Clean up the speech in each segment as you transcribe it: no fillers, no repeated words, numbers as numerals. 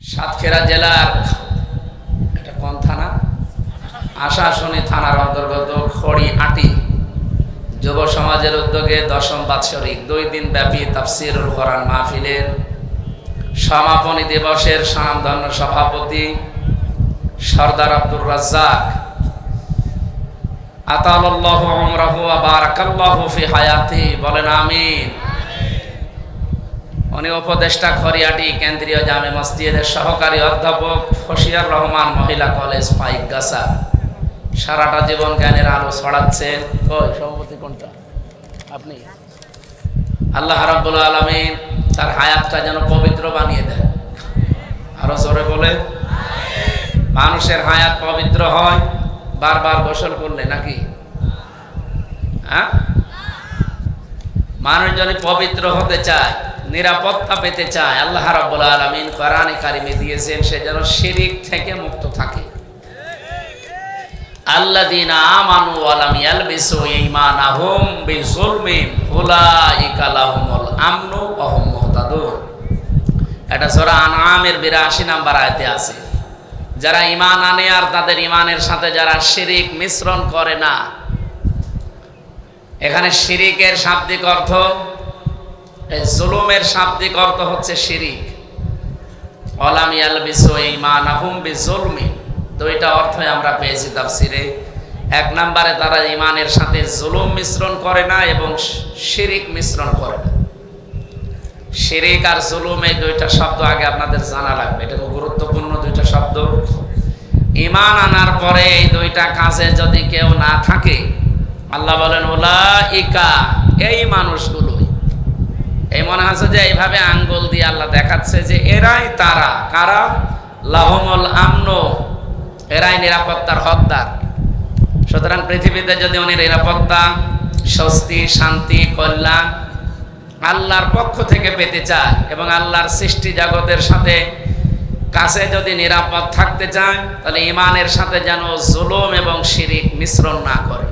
সাতক্ষীরা জেলার এটা কোন থানা? আশাশুনি থানার অন্তর্গত খড়িআটি যুব সমাজের উদ্যোগে 10ম বাৎসরিক 2 দিন ব্যাপী তাফসীরুল কোরআন মাহফিলের সমাপনী দিবসের স্বনামধন্য সভাপতি সরদার আব্দুর রাজ্জাক আতালাল্লাহু উমরাহু ওয়া বারাকাল্লাহু ফি হায়াতি, বলেন আমিন। উনি উপদেষ্টা খড়িআটি কেন্দ্রীয় জামে মসজিদের সহকারী অধ্যাপক ফশিয়ার রহমান মহিলা কলেজ পাইকগাছা। সারাটা জীবন জ্ঞানের আলো ছড়াচ্ছেন। ওই সভাপতি কোনটা? আপনি। আল্লাহ রাব্বুল আলামিন তার হায়াতটা যেন পবিত্র বানিয়ে দেন। আরো জোরে বলে মানুষের হায়াত পবিত্র হয় বারবার গোসল করলে নাকি? হ্যাঁ, মানুষ যদি পবিত্র হতে চায়, নিরাপত্তা পেতে চায়, আল্লাহ রাব্বুল আলামিন কোরআনে কারিমে দিয়েছেন সে যেন শিরিক থেকে মুক্ত থাকে। আল্লাযীনা আমানু ওয়া লাম ইয়ালবিসু ঈমানাহুম বিযুলমিন উলাইকা লাহুমুল আমনু ওয়া হুম মুহতাদুন। এটা সূরা আনআমের 82 নম্বর আয়াতে আছে। যারা ঈমান আনে আর তাদের ঈমানের সাথে যারা শিরিক মিশ্রণ করে না। এখানে শিরিকের শাব্দিক অর্থ, এই জুলুমের শাব্দিক অর্থ হচ্ছে শিরিক। ওয়া লাম ইয়ালবিসু ঈমানাহুম বিযুলমিন, দুইটা অর্থই আমরা পেয়েছি তাফসিরে। 1 নম্বরে তারা ঈমানের সাথে জুলুম মিশ্রণ করে না এবং শিরিক মিশ্রণ করে না। শিরিক আর জুলুম এই দুইটা শব্দ আগে আপনাদের জানা লাগবে, এটা খুব গুরুত্বপূর্ণ দুইটা শব্দ। ঈমান আনার পরে এই দুইটা কাজে যদি কেউ না থাকে, আল্লাহ বলেন উলাইকা, এই মানুষগুলোই, এই মনে হচ্ছে যে এইভাবে আঙ্গুল দিয়ে আল্লাহ দেখাচ্ছে যে এরাই তারা। কারা? লাহুমুল আমনু, এরাই নিরাপত্তার হকদার। সুতরাং পৃথিবীতে যদি উনি নিরাপত্তা, স্বস্তি, শান্তি, কল্যাণ আল্লাহর পক্ষ থেকে পেতে চায় এবং আল্লাহর সৃষ্টি জগতের সাথে কাছে যদি নিরাপদ থাকতে চায়, তাহলে ঈমানের সাথে যেন জুলুম এবং শিরিক মিশ্রণ না করে।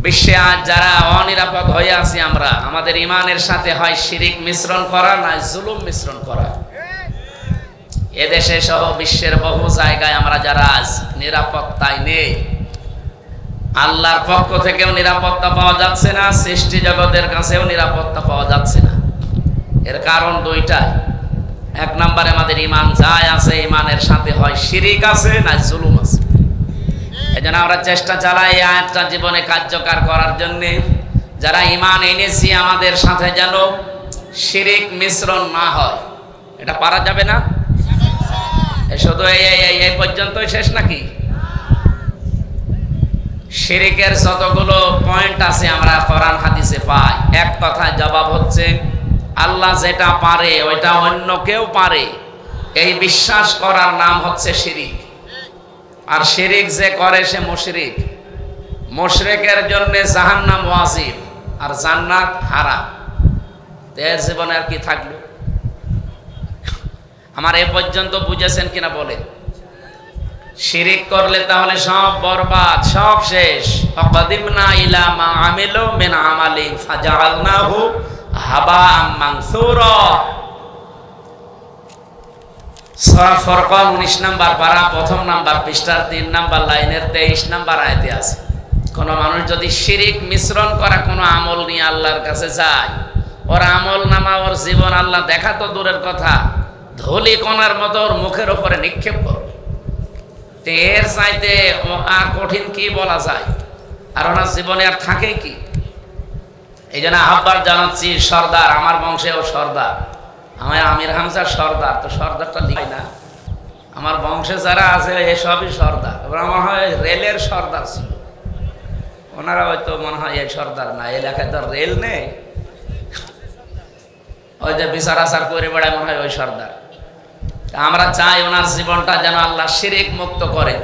বিশ্বে আজ যারা অনিরাপদ হয়ে আছি আমরা, আমাদের ঈমানের সাথে হয় শিরিক মিশ্রণ করা, না জুলুম মিশ্রণ করা। এদেশে সহ বিশ্বের বহু জায়গায় আমরা যারা আজ নিরাপত্তায় নেই, আল্লাহর পক্ষ থেকেও নিরাপত্তা পাওয়া যাচ্ছে না, সৃষ্টি জগতের কাছেও নিরাপত্তা পাওয়া যাচ্ছে না। এর কারণ দুইটাই। 1 নম্বরে আমাদের ঈমান যায় আছে, ঈমানের সাথে হয় শিরিক আছে না জুলুম আছে। এজন্য আমরা চেষ্টা চালাই এই আয়াতটা জীবনে কার্যকর করার জন্য। যারা ঈমান এনেছি আমাদের সাথে যেন শিরিক মিশ্রণ না হয়। এটা পারা যাবে না? শুধু এই পর্যন্তই শেষ নাকি? শিরিকের যতগুলো পয়েন্ট আছে আমরা কোরআন হাদিসে পাই। এক কথায় জবাব হচ্ছে আল্লাহ যেটা পারে ওইটা অন্য কেউ পারে, এই বিশ্বাস করার নাম হচ্ছে শিরিক। আর শিরিক যে করে সে মুশরিক। মুশরিকের জন্য জাহান্নাম ওয়াজিব আর জান্নাত হারাম। এর জীবনে আর কি থাকলো? আমার এ পর্যন্ত বুঝেছেন কিনা বলে? শিরিক করলে তাহলে সব বরবাদ, সব শেষ। অকদিমনা ইলা মা আমিলু মিন আমালিন ফাজআলনাহু হাবাআম মানসুরা। সূরা ফুরকান 19 নম্বর পারা 1ম নম্বর পৃষ্ঠার 3 নম্বর লাইনের 23 নম্বর আয়াতে আছে। কোন মানুষ যদি শিরিক মিশ্রণ করা কোনো আমল নিয়ে আল্লাহর কাছে যায়, ওর আমল নামা, ওর জীবন আল্লাহ দেখা তো দূরের কথা, ধুলি কণার মতো ওর মুখের উপরে নিক্ষেপ করবে। এর চাইতে আর কঠিন কি বলা যায়? আর ওনার জীবনে আর থাকে কি? এই জন্য আহ্বান জানাচ্ছি, সর্দার, আমার বংশেও সর্দার, আমার আমির হামজার সর্দার, তো সর্দারটা লিখি না। আমার বংশে যারা আছে এসবই সর্দার। এবার আমার হয় রেলের সর্দার ছিল, ওনারা হয়তো মনে হয় এই সর্দার না, এলাকায় তো রেল নেই, ওই যে বিচার আচার করে বেড়ায় মনে হয় ওই সর্দার। আমরা চাই ওনার জীবনটা যেন আল্লাহ শিরিক মুক্ত করে।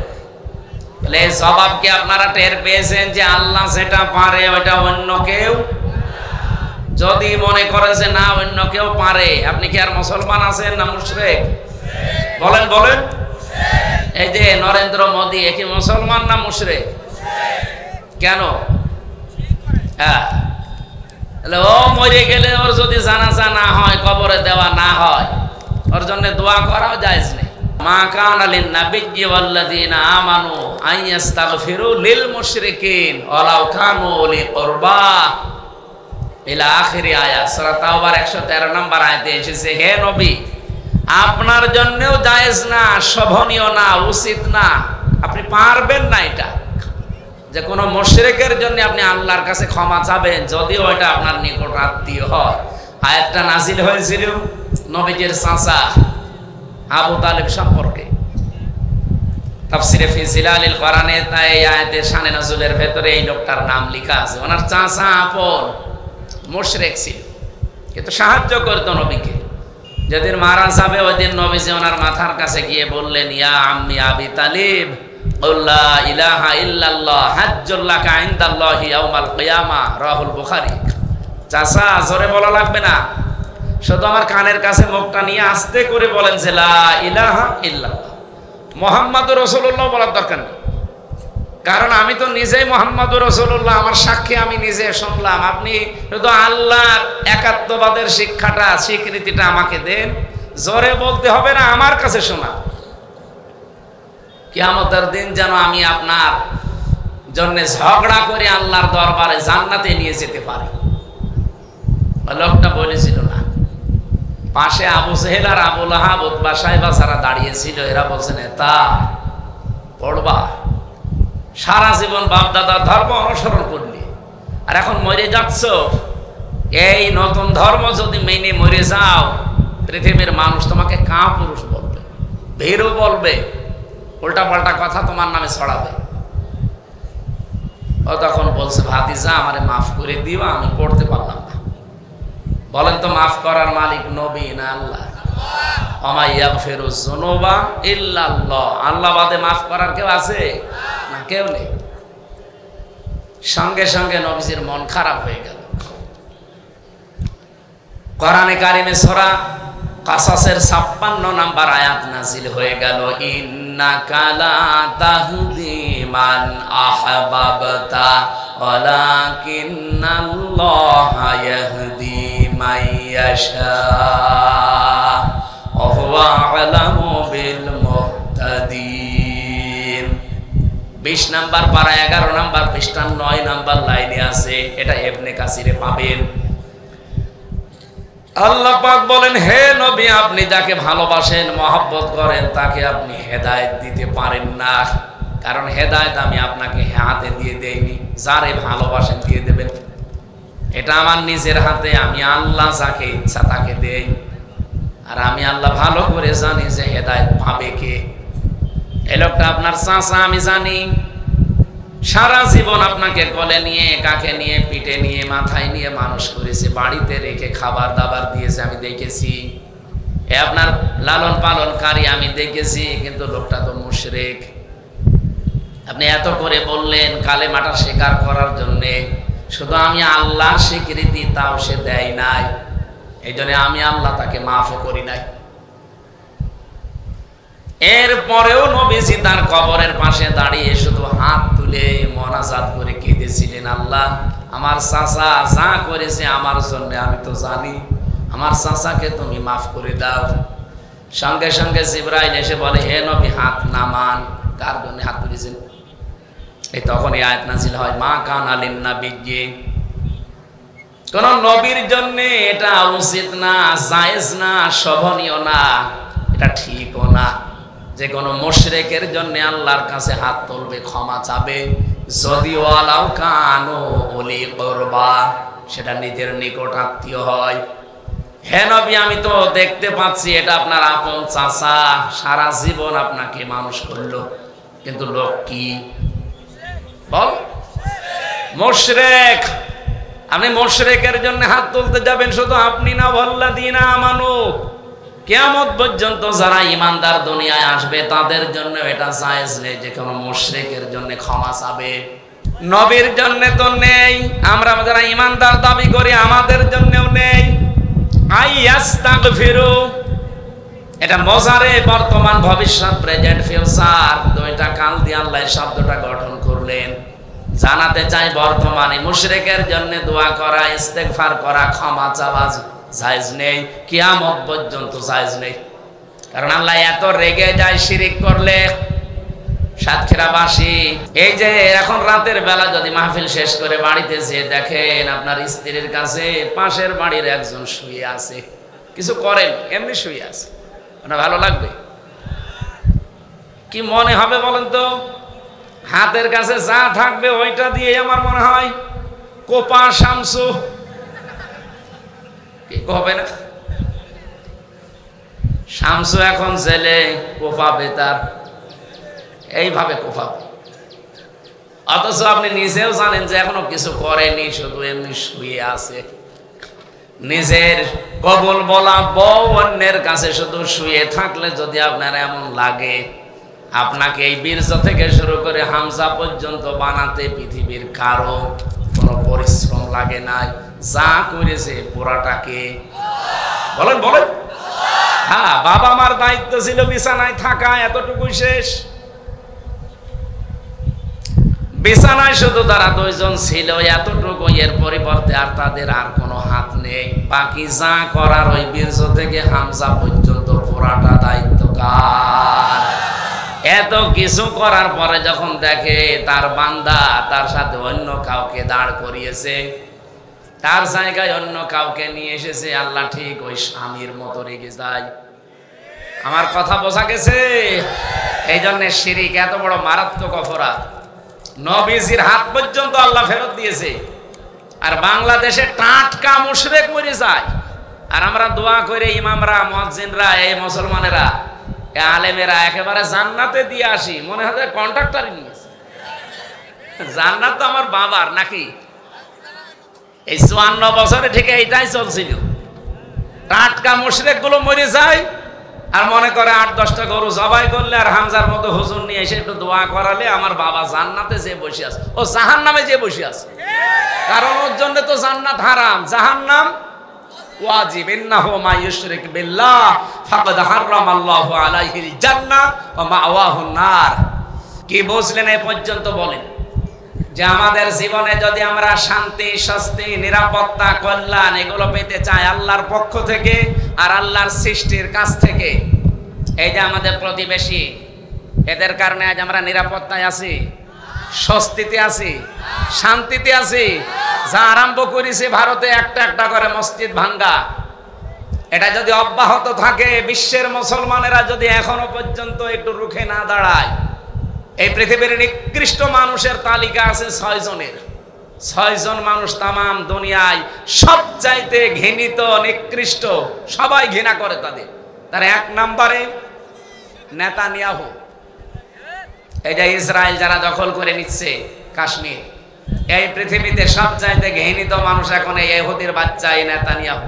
তাহলে এই জবাবকে আপনারা টের পেয়েছেন যে আল্লাহ যেটা পারে ওইটা অন্য কেউ। যদি মনে করে যে না অন্য কেউ পারে, আপনি কি আর মুসলমান আছেন না মুশরিক? বলেন বলেন। এই যে নরেন্দ্র মোদী, এ কি মুসলমান না মুশরিক? কেন? হ্যাঁ, তাহলে ও মরে গেলে ওর যদি জানাজা না হয়, কবরে দেওয়া না হয়, ওর জন্য দোয়া করাও জায়েজ নেই। মা কানা লিন নাবিয়্যি ওয়াল্লাযীনা আমানু আইয়াস্তাগফিরু লিল মুশরিকিন ওয়ালাউ কানু উলি কুরবা ইলা আখিরি আয়াত। সূরা তাওবার 113 নম্বর আয়াতে এসেছে, হে নবী আপনার জন্যও জায়েজ না, শোভনীয় না, উচিত না, আপনি পারবেন না এটা যে কোনো মুশরিকের জন্য আপনি আল্লাহর কাছে ক্ষমা চাবেন, যদিও এটা আপনার নিকট আত্মীয় হয়। আয়াতটা নাজিল হয়েছিল নবীজির চাচা আবু তালেব সম্পর্কে। তাফসিরে ফি জিলালিল কোরআনে এই আয়াতের শানে নজুলের ভেতরে এই লোকটার নাম লেখা আছে। ওনার চাচা আপন মুশরিক ছিল, কিন্তু সাহায্য করত নবীকে। যেদিন মারা যাবে ওই দিন নবীজি ওনার মাথার কাছে গিয়ে বললেন, ইয়া আম্মি আবি তালিব লা ইলাহা ইল্লাল্লাহ হাজ্জুল লাকা ইনদাল্লাহি ইয়াউমাল কিয়ামা, রাহুল বুখারী। চাচা জোরে বলা লাগবে না, শুধু আমার কানের কাছে মুখটা নিয়ে আস্তে করে বলেন যে লা ইলাহা ইল্লাল্লাহ, মুহাম্মাদুর রাসূলুল্লাহ বলার দরকার নেই, কারণ আমি তো নিজেই মুহাম্মাদুর রাসূলুল্লাহ, আমার সাক্ষী আমি নিজে শুনলাম। আপনি শুধু আল্লাহর একাত্মবাদের শিক্ষাটা, স্বীকৃতিটা আমাকে দেন, জোরে বলতে হবে না, আমার কাছে শোনা। কিয়ামতের দিন যেন আমি আপনার জন্য ঝগড়া করে আল্লাহর দরবারে জান্নাতে নিয়ে যেতে পারি। লোকটা বলেছিল না, পাশে আবু জেহেল আর আবু লাহাব, উতবা সাহেবা যারা দাঁড়িয়েছিল, এরা বলছেন তা পড়বা, সারা জীবন বাপ দাদার ধর্ম অনুসরণ করলি, আর এখন মরে যাচ্ছ, এই নতুন ধর্ম যদি মেনে মরে যাও, পৃথিবীর মানুষ তোমাকে কা পুরুষ বলবে, ভীরু বলবে, উল্টা পাল্টা কথা তোমার নামে ছড়াবে। ও তখন বলছে, ভাতিজা আমারে মাফ করে দিও, আমি পড়তে পারলাম না। বলেন তো মাফ করার মালিক নবী না আল্লাহ? ওমা ইয়াগফিরু যুনুবা ইল্লাল্লাহ, আল্লাহ বাদে মাফ করার কেউ আছে না? কেউ নেই। সঙ্গে সঙ্গে নবীজির মন খারাপ হয়ে গেল। কোরআনে কারিমে সূরা কাসাসের 56 নাম্বার আয়াত নাজিল হয়ে গেল, ইন্নাকা লা তাহদি মান আহবাবতা ওয়ালাকিন্নাল্লাহা ইয়াহদি মান ইয়াশা ওয়া হুয়া আ'লামু বিল মুহতাদিন। 20 নাম্বার পারা 11 নাম্বার পৃষ্ঠা 9 নাম্বার লাইনে আছে, এটা ইবনে কাসিরে পাবেন। আল্লাহ পাক বলেন, হে নবী আপনি যাকে ভালোবাসেন, মহব্বত করেন, তাকে আপনি হেদায়েত দিতে পারেন না, কারণ হেদায়েত আমি আপনাকে হাতে দিয়ে দেইনি, যারে ভালোবাসেন দিয়ে দেবেন। এটা আমার নিজের হাতে, আমি আল্লাহ যাকে ইচ্ছা তাকে দেই, আর আমি আল্লাহ ভালো করে জানি যে হেদায়েত পাবে কে। এই লোকটা আপনার চাচা, আমি জানি সারা জীবন আপনাকে কোলে নিয়ে, কাকে নিয়ে, পিঠে নিয়ে, মাথায় নিয়ে মানুষ করেছে, বাড়িতে রেখে খাবার দাবার দিয়েছে, আমি দেখেছি। এ আপনার লালন পালনকারী আমি দেখেছি, কিন্তু লোকটা তো মুশরিক। আপনি এত করে বললেন কালেমাটা স্বীকার করার জন্যে, শুধু আমি আল্লাহর স্বীকৃতি তাও সে দেয় নাই, এই জন্য আমি আল্লাহ তাকে মাফও করি নাই। এরপরেও নবীজি তার কবরের পাশে দাঁড়িয়ে শুধু হাত তুলে মোনাজাত করে কেঁদেছিলেন, আল্লাহ আমার চাচা যা করেছে আমার জন্য আমি তো জানি, আমার চাচাকে তুমি মাফ করে দাও। সঙ্গে সঙ্গে জিবরাইল এসে বলে, হে নবী হাত নামান। কার জন্য হাত তুলেছেন? এই তখন এই আয়াত নাযিল হয়, মা কানা লিন নাবিয়্যি, কোন নবীর জন্য এটা উচিত না, জায়েজ না, শোভনীয় না, এটা ঠিকও না যে কোনো মুশরিকের জন্য আল্লাহর কাছে হাত তুলবে, ক্ষমা চাবে, যদি ওয়ালাউ কানু উলি কুরবা, সেটা নিজের নিকট আত্মীয় হয়। হে নবী আমি তো দেখতে পাচ্ছি এটা আপনার আপন চাচা, সারা জীবন আপনাকে মানুষ করলো, কিন্তু লোক কি বল? মুশরিক। আপনি মুশরিকের জন্য হাত তুলতে যাবেন, শুধু আপনি না, ওয়াল্লাযীনা আমানু, কিয়ামত পর্যন্ত যারা ঈমানদার দুনিয়ায় আসবে তাদের জন্য এটা জায়েজ নেই যে কোনো মুশরিকের জন্য ক্ষমা চাবে। নবীর জন্য তো নেই, আমরা যারা ঈমানদার দাবি করি আমাদের জন্যও নেই। আইয়াস্তাগফিরু, এটা মজারে বর্তমান ভবিষ্যৎ, প্রেজেন্ট ফিউচার, দুইটা কাল দিয়ে আল্লাহ শব্দটা গঠন করলেন। জানাতে চাই বর্তমানে মুশরিকের জন্য দোয়া করা, ইস্তেগফার করা, ক্ষমা চাওয়া জায়েজ নেই, কিয়ামত পর্যন্ত জায়েজ নেই। কারণ আল্লাহ এত রেগে যায় শিরিক করলে। সাতক্ষীরাবাসী, এই যে এখন রাতের বেলা যদি মাহফিল শেষ করে বাড়িতে যেয়ে দেখেন আপনার স্ত্রীর কাছে পাশের বাড়ির একজন শুয়ে আছে, কিছু করেন, এমনি শুয়ে আছে, মানে ভালো লাগবে? কি মনে হবে বলেন তো? হাতের কাছে যা থাকবে ওইটা দিয়ে আমার মনে হয় কোপা শামসু, কি হবে না? শামসু এখন ছেলে কোপাবে, তার এইভাবে কোপাবে, অথচ আপনি নিজেও জানেন যে এখনো কিছু করেনি, শুধু এমনি শুয়ে আছে। নিজের কবুল বলা বউ অন্যের কাছে শুধু শুয়ে থাকলে যদি আপনার এমন লাগে, আপনাকে এই বীর্য থেকে শুরু করে হামজা পর্যন্ত বানাতে পৃথিবীর কারো কোনো পরিশ্রম লাগে নাই, যা করেছে পুরাটাকে বলেন বলেন। হ্যাঁ, বাবা মার দায়িত্ব ছিল বিছানায় থাকা, এতটুকুই শেষ। বিছানায় শুধু তারা দুইজন ছিল, এতটুকু, এর পরিবর্তে আর তাদের আর কোনো হাত নেই। বাকি যা করার ওই বীর্য থেকে হামজা পর্যন্ত পুরাটা দায়িত্ব কার? এত কিছু করার পরে যখন দেখে তার বান্দা তার সাথে অন্য কাউকে দাঁড় করিয়েছে, তার জায়গায় অন্য কাউকে নিয়ে এসেছে, আল্লাহ ঠিক ওই স্বামীর মতো রেগে যায়। আমার কথা বোঝা গেছে? এই জন্য শিরিক এত বড় মারাত্মক অপরাধ, নবীজির হাত পর্যন্ত আল্লাহ ফেরত দিয়েছে। আর বাংলাদেশে টাটকা মুশরিক মরে যায়, আর আমরা দোয়া করে ইমামরা, মুয়াজ্জিনরা, এই মুসলমানেরা, এই আলেমেরা একেবারে জান্নাতে দিয়ে আসি, মনে হয় কন্ট্রাক্টরই নিয়েছে। জান্নাত তো আমার বাবার নাকি? এই 54 বছরে ঠিক এইটাই চলছিল। টাটকা মুশরিক গুলো মরে যায়, আর মনে করে 8-10টা গরু জবাই করলে আর হামজার মতো হুজুর নিয়ে এসে একটু দোয়া করালে আমার বাবা জান্নাতে যে বসে আছে, ও জাহান্নামে যে বসে আছে। কারণ ওর জন্য তো জান্নাত হারাম, জাহান্নাম ওয়াজিব। ইন্নাহু মা ইউশরিক বিল্লাহ ফাকাদ হারামাল্লাহু আলাইহিল জান্নাহ ওয়া মাওয়াহুন নার। কি বুঝলেন এই পর্যন্ত? বলেন যে আমাদের জীবনে যদি আমরা শান্তি, স্বস্তি, নিরাপত্তা, কল্যাণ এগুলো পেতে চাই আল্লাহর পক্ষ থেকে আর আল্লাহর সৃষ্টির কাছ থেকে, এই যে আমাদের প্রতিবেশী, এদের কারণে আজ আমরা নিরাপত্তায় আছি, স্বস্তিতে আছি, শান্তিতে আছি। যা আরম্ভ করেছে ভারতে একটা একটা করে মসজিদ ভাঙ্গা, এটা যদি অব্যাহত থাকে, বিশ্বের মুসলমানেরা যদি এখনো পর্যন্ত একটু রুখে না দাঁড়ায়, এই পৃথিবীর নিকৃষ্ট মানুষের তালিকা আছে 6 জনের। 6 জন মানুষ তামাম দুনিয়ায় সবচাইতে ঘৃণিত, নিকৃষ্ট, সবাই ঘৃণা করে তাদের। তার 1 নম্বরে নেতানিয়াহু, এই যে ইসরায়েল যারা দখল করে নিচ্ছে কাশ্মীর, এই পৃথিবীতে সবচাইতে ঘৃণিত মানুষ এখন এই ইহুদির বাচ্চা এই নেতানিয়াহু।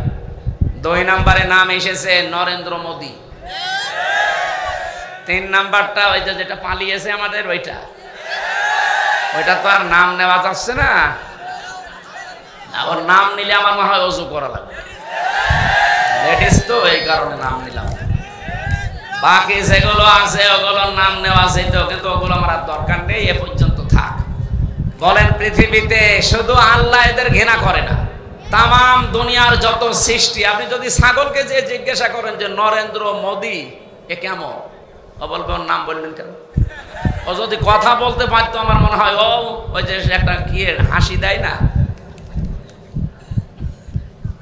2 নম্বরে নাম এসেছে নরেন্দ্র মোদী। 3 নাম্বারটা ওই যে যেটা পালিয়েছে আমাদের, ওইটা তো আর নাম নেওয়া যাচ্ছে না। ওর নাম নিলে আমার মনে হয় ওযু করা লাগবে, লেডিস তো, এই কারণে নাম নিলাম। বাকি যেগুলো আছে ওগুলোর নাম নেওয়া যেত, কিন্তু ওগুলো আমার দরকার নেই, এ পর্যন্ত থাক। বলেন পৃথিবীতে শুধু আল্লাহ এদের ঘৃণা করে না, তামাম দুনিয়ার যত সৃষ্টি, আপনি যদি ছাগলকে যে জিজ্ঞাসা করেন যে নরেন্দ্র মোদী এ কেমন, ও বলবে ওর নাম বললেন কেন? ও যদি কথা বলতে পারতো আমার মনে হয় ও ওই যে একটা কি হাসি দেয় না।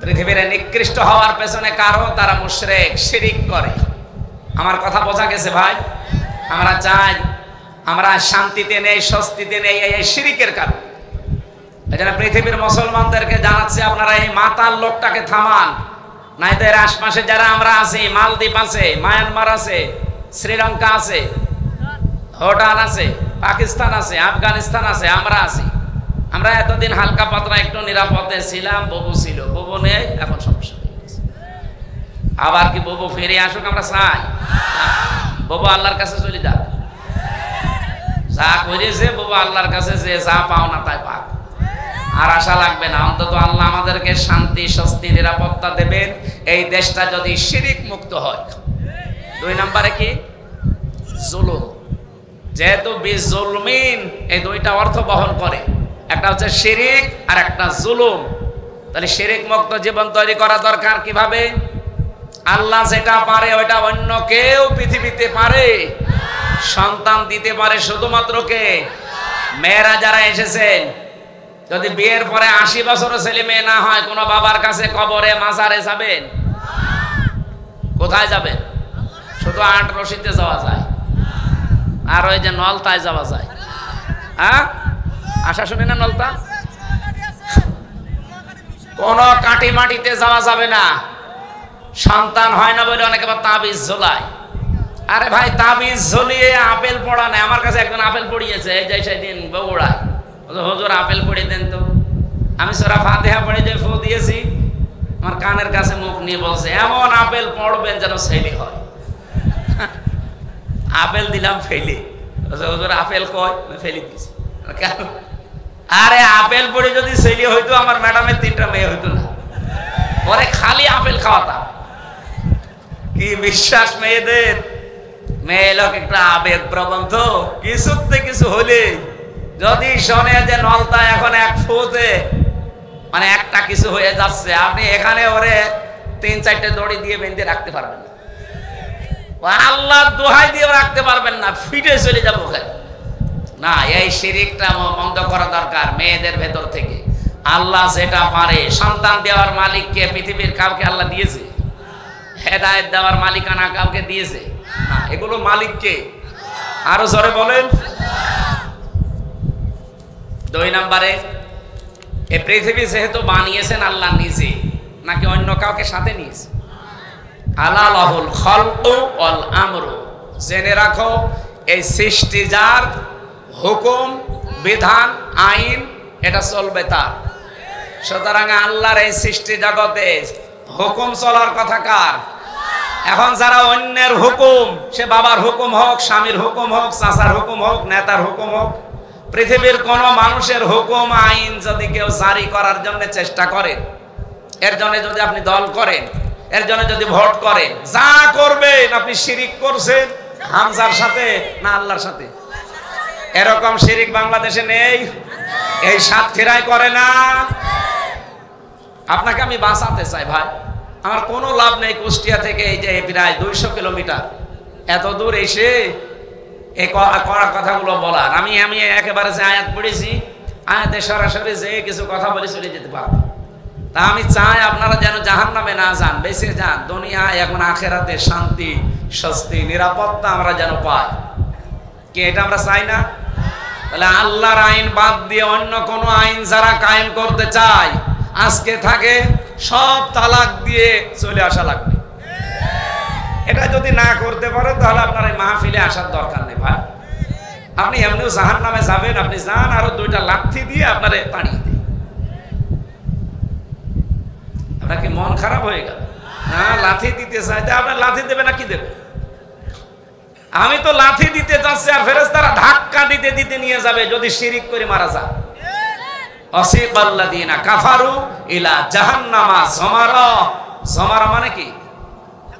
পৃথিবীর নিকৃষ্ট হওয়ার পেছনে কারণ তারা মুশরিক, শিরিক করে। আমার কথা বোঝা গেছে ভাই? আমরা চাই আমরা শান্তিতে নেই, স্বস্তিতে নেই, এই শিরিকের কারণ। এজন্য পৃথিবীর মুসলমানদেরকে জানাচ্ছে আপনারা এই মাতাল লোকটাকে থামান, নাইতো এর আশপাশে যারা আমরা আছি, মালদ্বীপ আছে, মায়ানমার আছে, শ্রীলঙ্কা আছে, ভুটান আছে, পাকিস্তান আছে, আফগানিস্তান আছে, আমরা আছি। আমরা এতদিন হালকা পাতলা একটু নিরাপদে ছিলাম, ববু ছিল, ববু নেই, এখন সমস্যা হয়ে গেছে। আবার কি ববু ফিরে আসুক আমরা চাই? ববু আল্লাহর কাছে চলে যাক, যা করেছে ববু আল্লাহর কাছে, যে যা পাও না তাই পাক, আর আশা লাগবে না। অন্তত আল্লাহ আমাদেরকে শান্তি, স্বস্তি, নিরাপত্তা দেবেন এই দেশটা যদি শিরিক মুক্ত হয়। 2 নম্বরে কি? জুলুম। যেহেতু বিজুলমিন এই 2টা অর্থ বহন করে, একটা হচ্ছে শিরিক আর একটা জুলুম। তাহলে শিরিক মুক্ত জীবন তৈরি করা দরকার কিভাবে? আল্লাহ যেটা পারে ওইটা অন্য কেউ পৃথিবীতে পারে? সন্তান দিতে পারে শুধুমাত্র কে? মেয়েরা যারা এসেছেন, যদি বিয়ের পরে 80 বছরও ছেলে মেয়ে না হয়, কোন বাবার কাছে কবরে মাজারে যাবেন? কোথায় যাবেন? শুধু 8 রশিতে যাওয়া যায়, আর ওই যে নলতায় যাওয়া যায়। হ্যাঁ, আশা শুনে না? নলতা কোন কাটি মাটিতে যাওয়া যাবে না। সন্তান হয় না বলে অনেকে আবার তাবিজ ঝোলায়। আরে ভাই, তাবিজ ঝুলিয়ে আপেল পড়া নেই। আমার কাছে একজন আপেল পড়িয়েছে, এই যে সেদিন বগুড়ায়। হুজুর আপেল পড়িয়ে দেন তো। আমি সূরা ফাতিহা পড়ে যে ফু দিয়েছি, আমার কানের কাছে মুখ নিয়ে বলছে, এমন আপেল পড়বেন যেন ছেলে হয়। আপেল দিলাম, ফেলি। হুজুর আপেল কয়, ফেলি দিয়েছি। কেন? আরে আপেল পড়ে যদি ছেলে হইতো, আমার ম্যাডামের 3টা মেয়ে হইতো না। পরে খালি আপেল খাওয়াতাম। কি বিশ্বাস মেয়েদের! মেয়ে লোক একটা আবেগ প্রবণ তো, কিছুতে কিছু হলে যদি শোনে যে নলতা এখন 1 ফুতে মানে একটা কিছু হয়ে যাচ্ছে, আপনি এখানে ওরে 3-4টে দড়ি দিয়ে বেঁধে রাখতে পারবেন না। আল্লাহ দোহাই দিয়ে রাখতে পারবেন না, ফিটে চলে যাবো ওখানে। না, এই শিরিকটা বন্ধ করা দরকার মেয়েদের ভেতর থেকে। আল্লাহ যেটা পারে, সন্তান দেওয়ার মালিককে পৃথিবীর কাউকে আল্লাহ দিয়েছে? হেদায়েত দেওয়ার মালিকানা কাউকে দিয়েছে? না, এগুলো মালিককে। আরো জোরে বলেন। 2 নম্বরে, এই পৃথিবী যেহেতু বানিয়েছেন আল্লাহ নিজে, নাকি অন্য কাউকে সাথে নিয়েছে? আলা লাহুল খালকু ওয়াল আমরু। জেনে রাখো, এই সৃষ্টি যার, হুকুম বিধান আইন এটা চলবে তার। সুতরাং আল্লাহর এই সৃষ্টি জগতে হুকুম চলার কথা কার? এখন যারা অন্যের হুকুম, সে বাবার হুকুম হোক, স্বামীর হুকুম হোক, চাচার হুকুম হোক, নেতার হুকুম হোক, পৃথিবীর কোন মানুষের হুকুম আইন যদি কেউ জারি করার জন্য চেষ্টা করেন, এর জন্য যদি আপনি দল করেন, এর জন্য যদি ভোট করেন, যা করবেন আপনি শিরিক করছেন হামজার সাথে না আল্লাহর সাথে? এরকম শিরিক বাংলাদেশে নেই? এই সাতক্ষীরায় করে না? আপনাকে আমি বাঁচাতে চাই ভাই। আমার কোনো লাভ নেই কুষ্টিয়া থেকে এই যে প্রায় 200 কিলোমিটার এত দূর এসে এই কড়া কথাগুলো বলার। আমি একেবারে যে আয়াত পড়েছি, আয়াতে সরাসরি যে কিছু কথা বলে চলে যেতে পারবো। তা আমি চাই আপনারা যেন জাহান্নামে না যান, বেঁচে যান। দুনিয়ায় এখন আখেরাতে শান্তি, স্বস্তি, নিরাপত্তা আমরা যেন পাই। কি এটা আমরা চাই না? তাহলে আল্লাহর আইন বাদ দিয়ে অন্য কোন আইন যারা কায়েম করতে চায়, আজকে থাকে সব তালাক দিয়ে চলে আসা লাগবে। এটা যদি না করতে পারে, তাহলে আপনার এই মাহফিলে আসার দরকার নেই ভাই। আপনি এমনিও জাহান্নামে যাবেন, আপনি যান, আরো 2টা লাথি দিয়ে আপনারে পাঠিয়ে দিই। আপনার কি মন খারাপ হয়ে গেল? না, লাথি দিতে চাইতে আপনার লাথি দেবে না কি দেবে? আমি তো লাথি দিতে যাচ্ছি, আর ফেরেশতারা ধাক্কা দিতে দিতে নিয়ে যাবে যদি শিরিক করে মারা যায়। আসিকাল্লাযিনা কাফারু ইলা জাহান্নামা যমারা। যমারা মানে কি?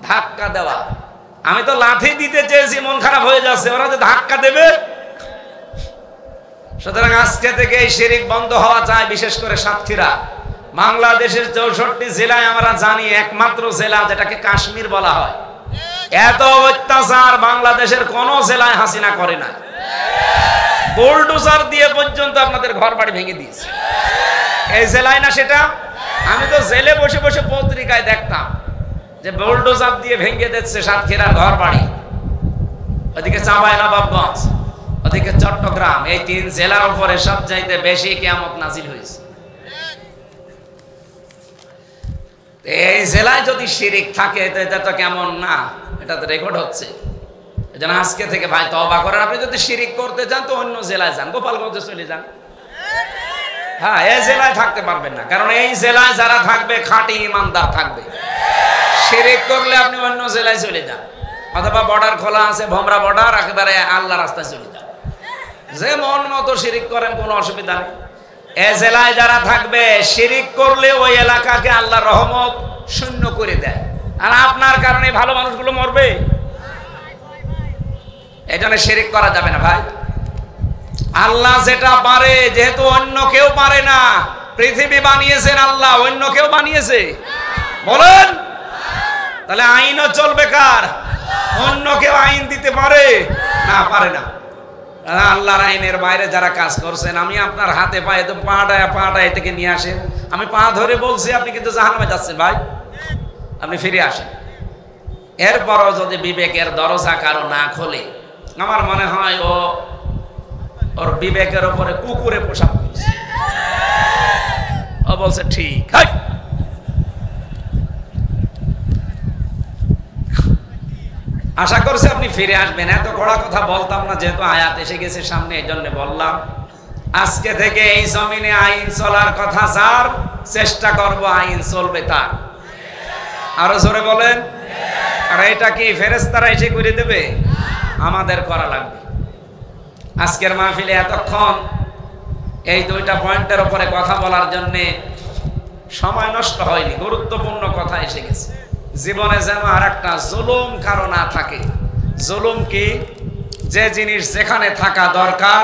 ধাক্কা দেওয়া। আমি তো লাথি দিতে চেয়েছি, মন খারাপ হয়ে যাচ্ছে, ওরা যে ধাক্কা দেবে। সুতরাং আজকে থেকে এই শিরিক বন্ধ হওয়া চাই। বিশেষ করে সাতক্ষীরা, বাংলাদেশের 64 জেলায় আমরা জানি একমাত্র জেলা যেটাকে কাশ্মীর বলা হয়। এত অত্যাচার বাংলাদেশের কোন জেলায় হাসিনা করে না। বুলডোজার দিয়ে পর্যন্ত আপনাদের ঘর বাড়ি ভেঙে দিয়েছে। এই জেলায় না সেটা? আমি তো জেলে বসে বসে পত্রিকায় দেখতাম যে বুলডোজার দিয়ে ভেঙে দিচ্ছে সাতক্ষীরার ঘর বাড়ি। ওদিকে চাঁপাইনবাবগঞ্জ, ওদিকে চট্টগ্রাম, এই 3 জেলার উপরে সবচাইতে বেশি কিয়ামত নাজিল হয়েছে। এই জেলায় যদি শিরিক থাকে তো এটা তো কেমন না, এটা তো রেকর্ড হচ্ছে। এজন্য আজকে থেকে ভাই তওবা করেন। আপনি যদি শিরিক করতে চান তো অন্য জেলায় যান, গোপালগঞ্জে চলে যান। হ্যাঁ, এই জেলায় থাকতে পারবেন না, কারণ এই জেলায় যারা থাকবে খাঁটি ইমানদার থাকবে। শিরিক করলে আপনি অন্য জেলায় চলে যান, অথবা বর্ডার খোলা আছে, ভোমরা বর্ডার, একেবারে আল্লাহ রাস্তায় চলে যান। যে মন মতো শিরিক করেন, কোনো অসুবিধা নেই। এই জেলায় যারা থাকবে, শিরিক করলে ওই এলাকাকে আল্লাহর রহমত শূন্য করে দেয়, আর আপনার কারণে ভালো মানুষগুলো মরবে। এই জন্য শিরিক করা যাবে না ভাই। আল্লাহ যেটা পারে, যেহেতু অন্য কেউ পারে না। পৃথিবী বানিয়েছেন আল্লাহ, অন্য কেউ বানিয়েছে? বলেন। তাহলে আইনও চলবে কার? অন্য কেউ আইন দিতে পারে না, পারে না। আল্লাহর আইনের বাইরে যারা কাজ করছেন, আমি আপনার হাতে পায়ে তো পাটা থেকে নিয়ে আসেন, আমি পা ধরে বলছি আপনি কিন্তু জাহান্নামে যাচ্ছেন ভাই, আপনি ফিরে আসেন। এরপরও যদি বিবেকের দরজা কারো না খোলে, আমার মনে হয় ওর বিবেকের উপরে কুকুরে পোশাক করছে। ও বলছে ঠিক। আশা করছি আপনি ফিরে আসবেন। এত কড়া কথা বলতাম না, যেহেতু আয়াত এসে গেছে সামনে, এই জন্য বললাম। আজকে থেকে এই জমিনে আইন চলার কথা যার, চেষ্টা করব আইন চলবে তার। আরো জোরে বলেন। আর এটা কি ফেরেশতারা এসে করে দেবে? আমাদের করা লাগবে। আজকের মাহফিলে এতক্ষণ এই দুইটা পয়েন্টের উপরে কথা বলার জন্য সময় নষ্ট হয়নি, গুরুত্বপূর্ণ কথা এসে গেছে। জীবনে যেন আর একটা জুলুম কারো না থাকে। জুলুম কি? যে জিনিস যেখানে থাকা দরকার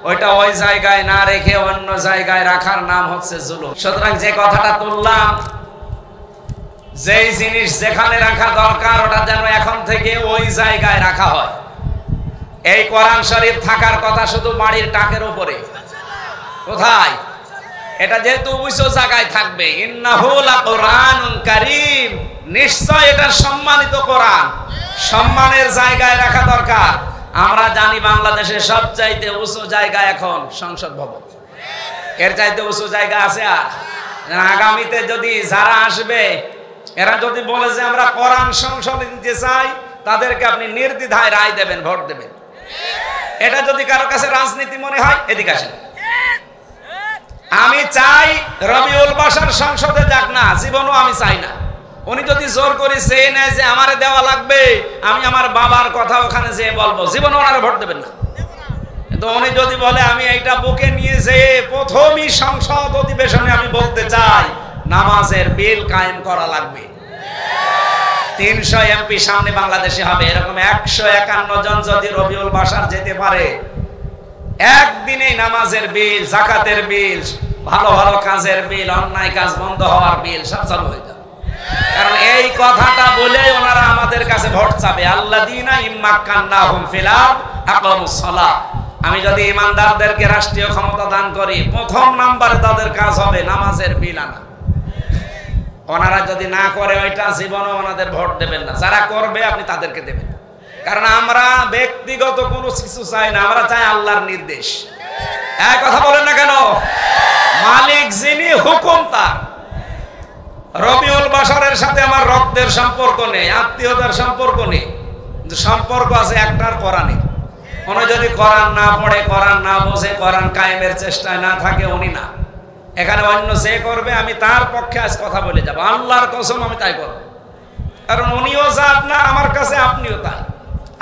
ওইটা ওই জায়গায় না রেখে অন্য জায়গায় রাখার নাম হচ্ছে জুলুম। সুতরাং যে কথাটা তুললাম, যেই জিনিস যেখানে রাখা দরকার ওটা যেন এখন থেকে ওই জায়গায় রাখা হয়। এই কোরআন শরীফ থাকার কথা শুধু বাড়ির টাকের উপরে, কোথায়? এটা যেহেতু উঁচু জায়গায় থাকবে, ইন্নাহু লাকুরআনুন কারীম, নিশ্চয় এটা সম্মানিত কোরআন, সম্মানের জায়গায় রাখা দরকার। আমরা জানি বাংলাদেশের সবচাইতে উঁচু জায়গা এখন সংসদ ভবন। এর চাইতে উঁচু জায়গা আছে? আর আগামীতে যদি যারা আসবে এরা যদি বলে যে আমরা কোরআন সংসদে দিতে চাই, তাদেরকে আপনি নির্দ্বিধায় রায় দেবেন, ভোট দেবেন। এটা যদি কারো কাছে রাজনীতি মনে হয়, এদিকে আসেন। আমি চাই রবিউল বাশার সংসদে যাক না, জীবনও আমি চাই না। উনি যদি জোর করে চেয়ে নেয় যে আমারে দেওয়া লাগবে, আমি আমার বাবার কথা ওখানে যেয়ে বলবো, জীবনও ওনারা ভোট দেবেন না। কিন্তু উনি যদি বলে আমি এইটা বুকে নিয়ে যেয়ে প্রথমই সংসদ অধিবেশনে আমি বলতে চাই নামাজের বিল কায়েম করা লাগবে, 300 এমপি সামনে বাংলাদেশে হবে, এরকম 151 জন যদি রবিউল বাশার যেতে পারে, একদিনে নামাজের বিল, যাকাতের বিল, ভালো ভালো কাজের বিল, অন্যায় কাজ বন্ধ হওয়ার বিল সব চালু হয়ে যাবে। কারণ এই কথাটা বলে ওনারা আমাদের কাছে ভোট চাবে। আল্লাযীনা ইম্মাক্কান্নাহুম ফিল আরদ আকামুস সালাহ। আমি যদি ইমানদারদেরকে রাষ্ট্রীয় ক্ষমতা দান করি, প্রথম নাম্বারে তাদের কাজ হবে নামাজের বিল আনা। ওনারা যদি না করে ওইটা, জীবনও ওনাদের ভোট দেবেন না। যারা করবে আপনি তাদেরকে দেবেন। কারণ আমরা ব্যক্তিগত কোনো কিছু চাই না, আমরা চাই আল্লাহর নির্দেশ। এক কথা বলেন না কেন? মালিক যিনি, হুকুম তার। রবিউল বাশারের সাথে আমার রক্তের সম্পর্ক নেই, আত্মীয়তার সম্পর্ক নেই, কিন্তু সম্পর্ক আছে একটার, কোরআনে। উনি যদি কোরআন না পড়ে, কোরআন না বোঝে, কোরআন কায়েমের চেষ্টায় না থাকে, উনি না। এখানে অন্য যে করবে আমি তার পক্ষে আজ কথা বলে যাব, আল্লাহর কসম আমি তাই করব। কারণ উনিও যা আপনার, আমার কাছে আপনিও তাই।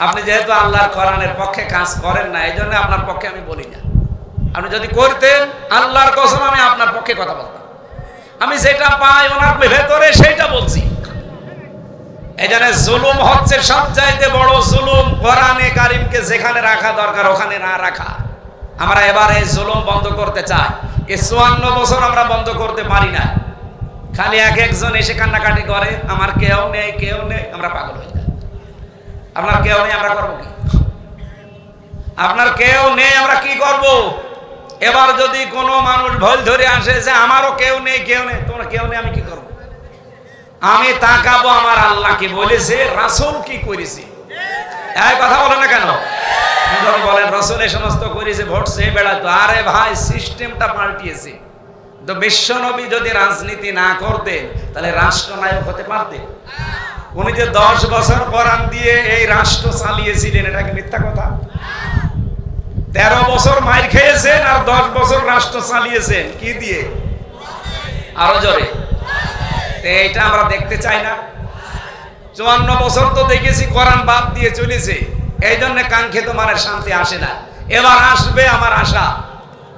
আপনি যেহেতু আল্লাহর কোরআনের পক্ষে কাজ করেন না, এই জন্য আপনার পক্ষে আমি বলি না। আপনি যদি করতেন, আল্লাহর কসম আমি আপনার পক্ষে কথা বলতাম। আমি যেটা পাই ওনার ভেতরে সেইটা বলছি। এই জন্য জুলুম হচ্ছে সবচাইতে বড় জুলুম, কোরআনে কারিমকে যেখানে রাখা দরকার ওখানে না রাখা। আমরা এবার এই জুলুম বন্ধ করতে চাই। এই 54 বছর আমরা বন্ধ করতে পারি না। খালি এক একজন এসে কান্নাকাটি করে, আমার কেউ নেই, কেউ নেই, আমরা পাগল হয়ে যাই। আপনার কেউ নেই, আমরা করবো কি? আপনার কেউ নেই, আমরা কি করব? এবার যদি কোনো মানুষ ভুল ধরে আসে যে আমারও কেউ নেই, কেউ নেই, তোমার কেউ নেই, আমি কি করব? আমি তাকাবো আমার আল্লাহ কি বলেছে, রাসূল কি করেছে। এই কথা বলে না কেন? বলেন রাসূল এই সমস্ত করেছে, ভোট চেয়ে বেড়াতো। আরে ভাই, সিস্টেমটা পাল্টিয়েছে। তো বিশ্ব নবী যদি রাজনীতি না করতেন, তাহলে রাষ্ট্রনায়ক হতে পারতেন? উনি যে 10 বছর কোরআন দিয়ে এই রাষ্ট্র চালিয়েছিলেন, এটা কি মিথ্যা কথা? 13 বছর মাইর খেয়েছেন আর 10 বছর রাষ্ট্র চালিয়েছেন কি দিয়ে? আরো জোরে। এইটা আমরা দেখতে চাই না। 54 বছর তো দেখেছি কোরআন বাদ দিয়ে চলেছে, এই জন্য কাঙ্ক্ষিত মানের শান্তি আসে না। এবার আসবে আমার আশা,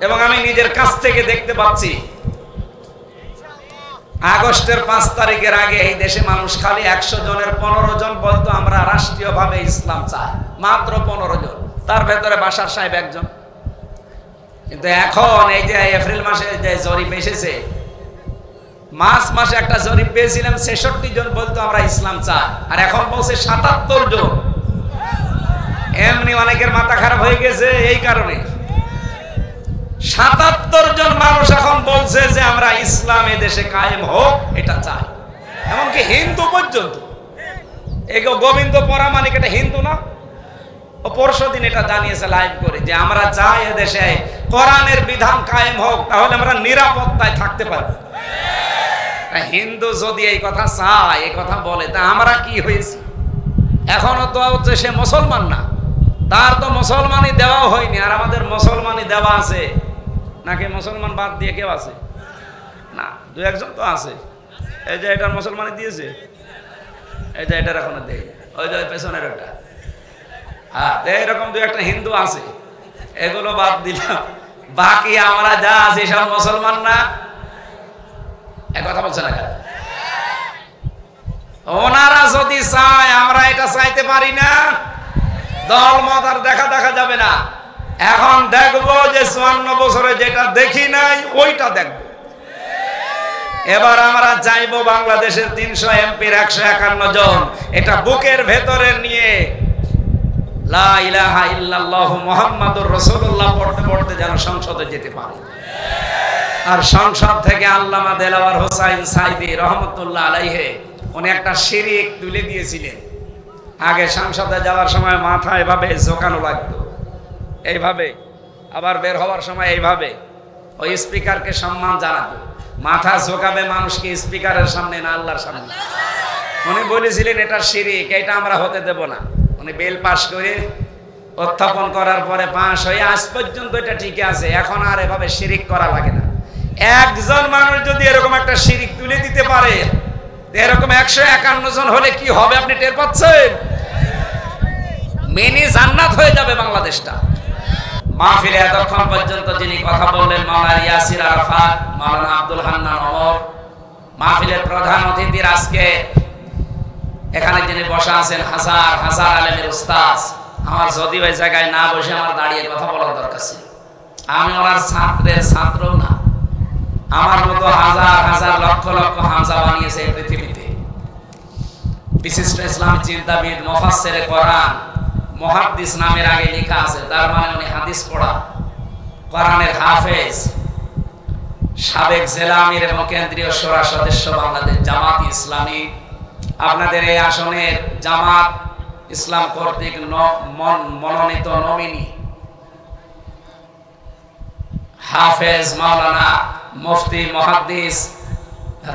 এবং আমি নিজের কাছ থেকে দেখতে পাচ্ছি। আগস্টের 5 তারিখের আগে এই দেশে মানুষ খালি 100 জনের 15 জন বলতো আমরা রাষ্ট্রীয়ভাবে ইসলাম চাই, মাত্র 15 জন, তার ভেতরে বাশার সাহেব একজন। কিন্তু এখন এই যে এপ্রিল মাসে যে জরিপ এসেছে, মার্চ মাসে একটা জরিপ পেয়েছিলাম, ৬৬ জন বলতো আমরা ইসলাম চাই, আর এখন বলছে ৭৭ জন। এমনি অনেকের মাথা খারাপ হয়ে গেছে এই কারণে। ৭৭ জন মানুষ এখন বলছে যে আমরা ইসলাম এ দেশে কায়েম হোক, এটা চাই। এমনকি হিন্দু পর্যন্ত। এগো গোবিন্দ পরামানিক এটা হিন্দু না? ও পরশুদিন এটা জানিয়েছে লাইভ করে যে আমরা চাই এদেশে কোরআনের বিধান কায়েম হোক, তাহলে আমরা নিরাপত্তায় থাকতে পারব। হিন্দু যদি এই কথা চায়, এই কথা বলে, তা আমরা কি হয়েছি? এখনো তো হচ্ছে সে মুসলমান না, তার তো মুসলমানই দেওয়া হয়নি, আর আমাদের মুসলমানই দেওয়া আছে নাকি? মুসলমান বাদ দিয়ে কেউ আছে না? দু একজন তো আছে। এই যে এটার মুসলমানই দিয়েছে, এই যে এটার এখনো দেয়, ওই যে পেছনের একটা। হ্যাঁ, এরকম দু একটা হিন্দু আছে, এগুলো বাদ দিলাম। বাকি আমরা যা আছি সব মুসলমান না? কথা বলছে না? ওনারা যদি চায়, আমরা এটা চাইতে পারি না। দল মত আর দেখা যাবে না। এখন দেখবো যে ৫৪ বছরে যেটা দেখি নাই ওইটা দেখবো। এবার আমরা চাইবো বাংলাদেশের ৩০০ এমপির ১৫১ জন এটা বুকের ভেতরে নিয়ে লা ইলাহা ইল্লাল্লাহ মুহাম্মাদুর রাসূলুল্লাহ পড়তে পড়তে যেন সংসদে যেতে পারে। আর সংসদ থেকে আল্লামা দেলাওয়ার হোসাইন সাইদি রহমতুল্লাহ আলাইহি উনি একটা শিরিক তুলে দিয়েছিলেন। আগে সংসদে যাওয়ার সময় মাথা এভাবে ঝোঁকানো লাগতো, এইভাবে, আবার বের হওয়ার সময় এইভাবে। ওই স্পিকারকে সম্মান জানাতো। মাথা ঝোঁকাবে মানুষকে স্পিকারের সামনে না আল্লাহর সামনে। উনি বলেছিলেন এটা শিরিক, এটা আমরা হতে দেব না। উনি বিল পাস করে উত্থাপন করার পরে পাস হয়ে আজ পর্যন্ত এটা ঠিক আছে। এখন আর এভাবে শিরিক করা লাগে না। একজন মানুষ যদি এরকম একটা শিরিক তুলে দিতে পারে, এরকম ১৫১ জন হলে কি হবে আপনি টের পাচ্ছেন? মিনি জান্নাত হয়ে যাবে বাংলাদেশটা। মাহফিলে এতক্ষণ পর্যন্ত যিনি কথা বললেন মাওলানা ইয়াসির আরাফাত, মাওলানা আব্দুল হান্নান ওমর, মাহফিলের প্রধান অতিথির আজকে এখানে যিনি বসা আছেন হাজার হাজার আলেমের উস্তাদ। আমার যদি ওই জায়গায় না বসে আমার দাঁড়িয়ে কথা বলার দরকার ছিল। আমি ওনার ছাত্রের ছাত্রও না। আমার মতো হাজার হাজার লক্ষ লক্ষ হামজা বানিয়েছে এই পৃথিবীতে। বিশিষ্ট ইসলামী চিন্তাবিদ, মুফাসসিরে কোরআন, মুহাদ্দিস নামের আগে লেখা আছে, তার মানে উনি হাদিস পড়া, কোরআনের হাফেজ, সাবেক জেলা আমির এবং কেন্দ্রীয় শোরা সদস্য বাংলাদেশ জামাত ইসলামী। আপনাদের এই আসনের জামাত ইসলাম কর্তৃক মনোনীত নমিনি হাফেজ মাওলানা মুফতি মুহাদ্দিস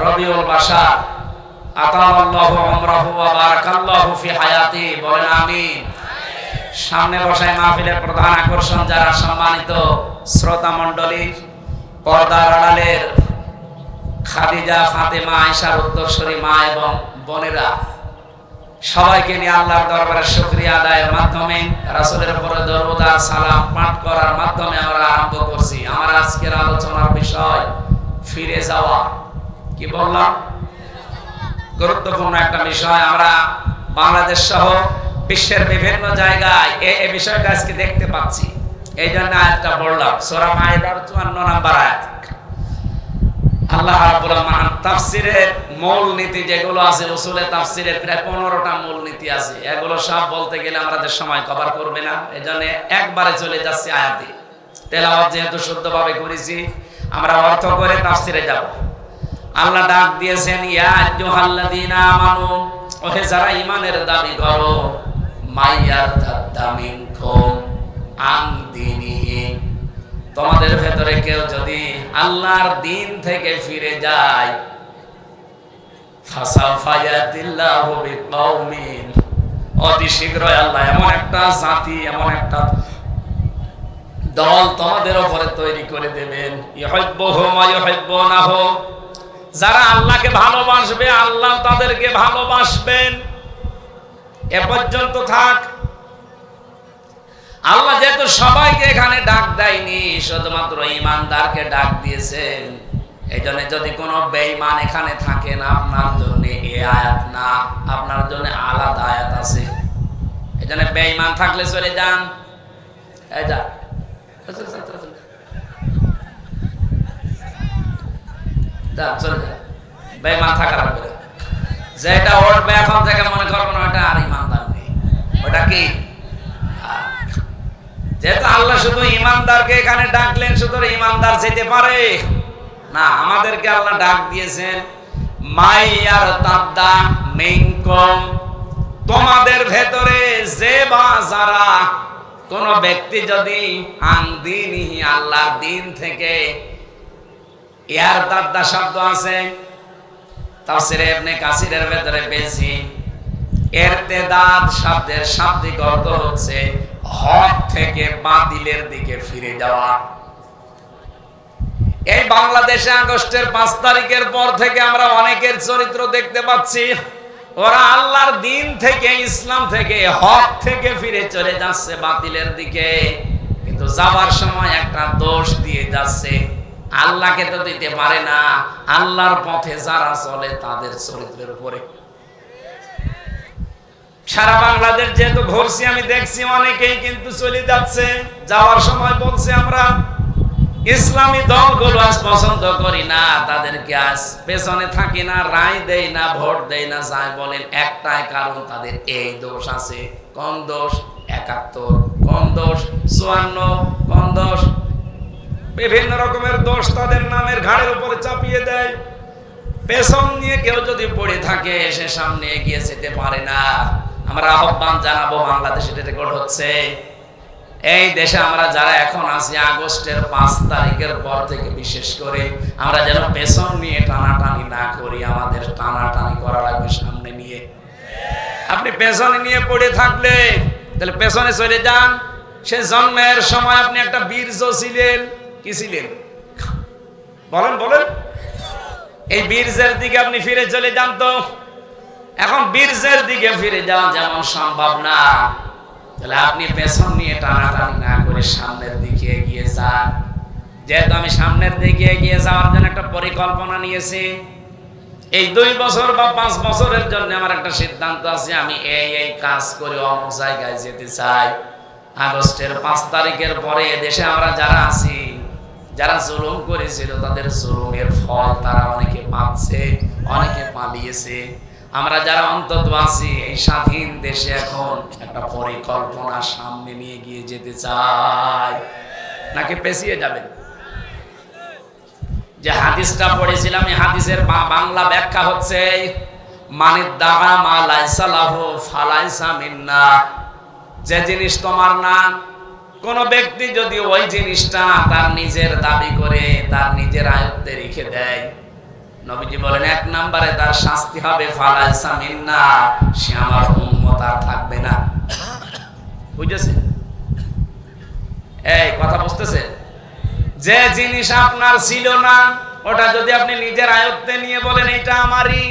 রবিউল বাশার আতালাল্লাহু উমরাহু ওয়া বারাকাল্লাহু ফি হায়াতি, বলেন আমিন। সামনে বসায় মাহফিলের প্রধান আকর্ষণ যারা, সম্মানিত শ্রোতা মণ্ডলী, পর্দার আড়ালের খাদিজা, ফাতেমা, আয়েশার উত্তরসূরি মা এবং বোনেরা, সবাইকে নিয়ে আল্লাহর দরবারে শুকরিয়া আদায়ের মাধ্যমে, রাসূলের উপরে দরুদ আর সালাম পাঠ করার মাধ্যমে আমরা আরম্ভ করছি আমার আজকের আলোচনার বিষয় ফিরে যাওয়া। কি বললাম? গুরুত্বপূর্ণ একটা বিষয়। আমরা বাংলাদেশ সহ বিশ্বের বিভিন্ন জায়গায় এই বিষয়টা আজকে দেখতে পাচ্ছি। এই জন্য আয়াতটা পড়লাম, সূরা মাইদার ৫৪ নম্বর আয়াত। আল্লাহ রাব্বুল আলামিন তাফসীরের মূল নীতি যেগুলো আছে, উসুলে তাফসীরের প্রায় 15টা মূল নীতি আছে। এগুলো সব বলতে গেলে আমাদের সময় কভার করবে না, এজন্য একবারে চলে যাচ্ছে আয়াতে। তেলাওয়াত যেহেতু শুদ্ধভাবে করেছি, আমরা অর্থ করে তাফসীরে যাব। আল্লাহ ডাক দিয়েছেন, ইয়া আইয়ুহাল্লাযীনা আমানু, ওহে যারা ঈমানের দাবি করো, মাইয়ারতাদ্দা মিনকুম আন দীনিহি, তোমাদের ভেতরে কেউ যদি আল্লাহর দিন থেকে ফিরে যায়, ফাসাউফা ইয়াতিল্লাহু বিকওমিন, অতি শীঘ্রই আল্লাহ এমন একটা জাতি, এমন একটা দল তোমাদের উপরে তৈরি করে দেবেন, ইউহিব্বুহুম ওয়া ইউহিব্বুনাহু, যারা আল্লাহকে ভালোবাসবে আল্লাহ তাদেরকে ভালোবাসবেন। এ পর্যন্ত থাক। আল্লাহ যেহেতু সবাইকে এখানে ডাক দেয়নি, শুধুমাত্র ঈমানদারকে ডাক দিয়েছেন, এই জন্য যদি কোনো বেঈমান এখানে থাকেন, আপনার জন্য এই আয়াত না, আপনার জন্য আলাদা আয়াত আছে। এই জন্য বেঈমান থাকলে চলে যান, এই যা চলে যান। বেঈমান থাকা লাগবে না। যেটা উঠবে এখন থেকে মনে করবো না ওটা আর ইমানদার নেই, ওটা কি? যেহেতু আল্লাহ শুধু ইমানদারকে এখানে ডাকলেন, শুধু ইমানদার যেতে পারে না, আমাদেরকে আল্লাহ ডাক দিয়েছেন মাইয়ার তাদ্দা মিনকুম, তোমাদের ভেতরে যে বা যারা, কোন ব্যক্তি যদি আন দীনিহি, আল্লাহর দিন থেকে, ইয়ার তাদ্দা শব্দ আছে তাফসীরে ইবনে কাসিরের ভেতরে পেয়েছি, ইরতিদাদ শব্দের শাব্দিক অর্থ হচ্ছে হক থেকে বাতিলের দিকে ফিরে যাওয়া। এই বাংলাদেশে আগস্টের 5 তারিখের পর থেকে আমরা অনেকের চরিত্র দেখতে পাচ্ছি, ওরা আল্লাহর দিন থেকে, ইসলাম থেকে, হক থেকে ফিরে চলে যাচ্ছে বাতিলের দিকে, কিন্তু যাবার সময় একটা দোষ দিয়ে যাচ্ছে, আল্লাহকে তো দিতে পারে না, আল্লাহর পথে যারা চলে তাদের চরিত্রের উপরে। সারা বাংলাদেশ যেহেতু ঘুরছি, আমি দেখছি অনেকেই কিন্তু চলে যাচ্ছে, যাওয়ার সময় বলছে আমরা ইসলামী দলগুলো আজ পছন্দ করি না, তাদেরকে আজ পেছনে থাকি না, রায় দেই না, ভোট দেই না, যাই বলেন একটাই কারণ, তাদের এই দোষ আছে। কোন দোষ? ৭১, কোন দোষ? ৫৪, কোন দোষ? বিভিন্ন রকমের দোষ তাদের নামের ঘাড়ের উপরে চাপিয়ে দেয়। পেছন নিয়ে কেউ যদি পড়ে থাকে, সে সামনে এগিয়ে যেতে পারে না। আমরা আহ্বান জানাবো, বাংলাদেশে এটা রেকর্ড হচ্ছে, এই দেশে আমরা যারা এখন আছি আগস্টের 5 তারিখের পর থেকে বিশেষ করে আমরা যেন পেছন নিয়ে টানাটানি না করি, আমাদের টানাটানি করা লাগবে সামনে নিয়ে। আপনি পেছনে নিয়ে পড়ে থাকলে তাহলে পেছনে চলে যান। সে জন্মের সময় আপনি একটা বীর্য ছিলেন, কি ছিলেন বলেন বলেন? এই বীর্যের দিকে আপনি ফিরে চলে যান। তো এখন বীর্যের দিকে ফিরে যাওয়া যেমন সম্ভব না, তাহলে আপনি পেছন নিয়ে টানাটানি না করে সামনের দিকে এগিয়ে যান। যেহেতু আমি সামনের দিকে এগিয়ে যাওয়ার জন্য একটা পরিকল্পনা নিয়েছি, এই 2 বছর বা 5 বছরের জন্য আমার একটা সিদ্ধান্ত আছে, আমি এই কাজ করে অমুক জায়গায় যেতে চাই। আগস্টের 5 তারিখের পরে দেশে আমরা যারা আছি, যারা জুলুম করেছিল তাদের জুলুমের ফল তারা অনেকে পাচ্ছে, অনেকে পালিয়েছে। আমরা যারা অন্তত আছি এই স্বাধীন দেশে এখন একটা পরিকল্পনা সামনে নিয়ে গিয়ে যেতে চাই। নাকি পেছিয়ে যাবেন? যে হাদিসটা পড়েছিলাম, এই হাদিসের বাংলা ব্যাখ্যা হচ্ছে মানে দাগা মা লাইসা লাহু ফালাইসা মিন্না, যে জিনিস তোমার না, কোন ব্যক্তি যদি ওই জিনিসটা তার নিজের দাবি করে তার নিজের আয়ত্তে রেখে দেয়, নবীজি বলেন 1 নম্বরে তার শাস্তি হবে ফালাইসা মিন্না, সে আমার উম্মত আর থাকবে না। বুঝেছেন? এই কথা বুঝতেছেন? যে জিনিস আপনার ছিল না, ওটা যদি আপনি নিজের আয়ত্তে নিয়ে বলেন এটা আমারই,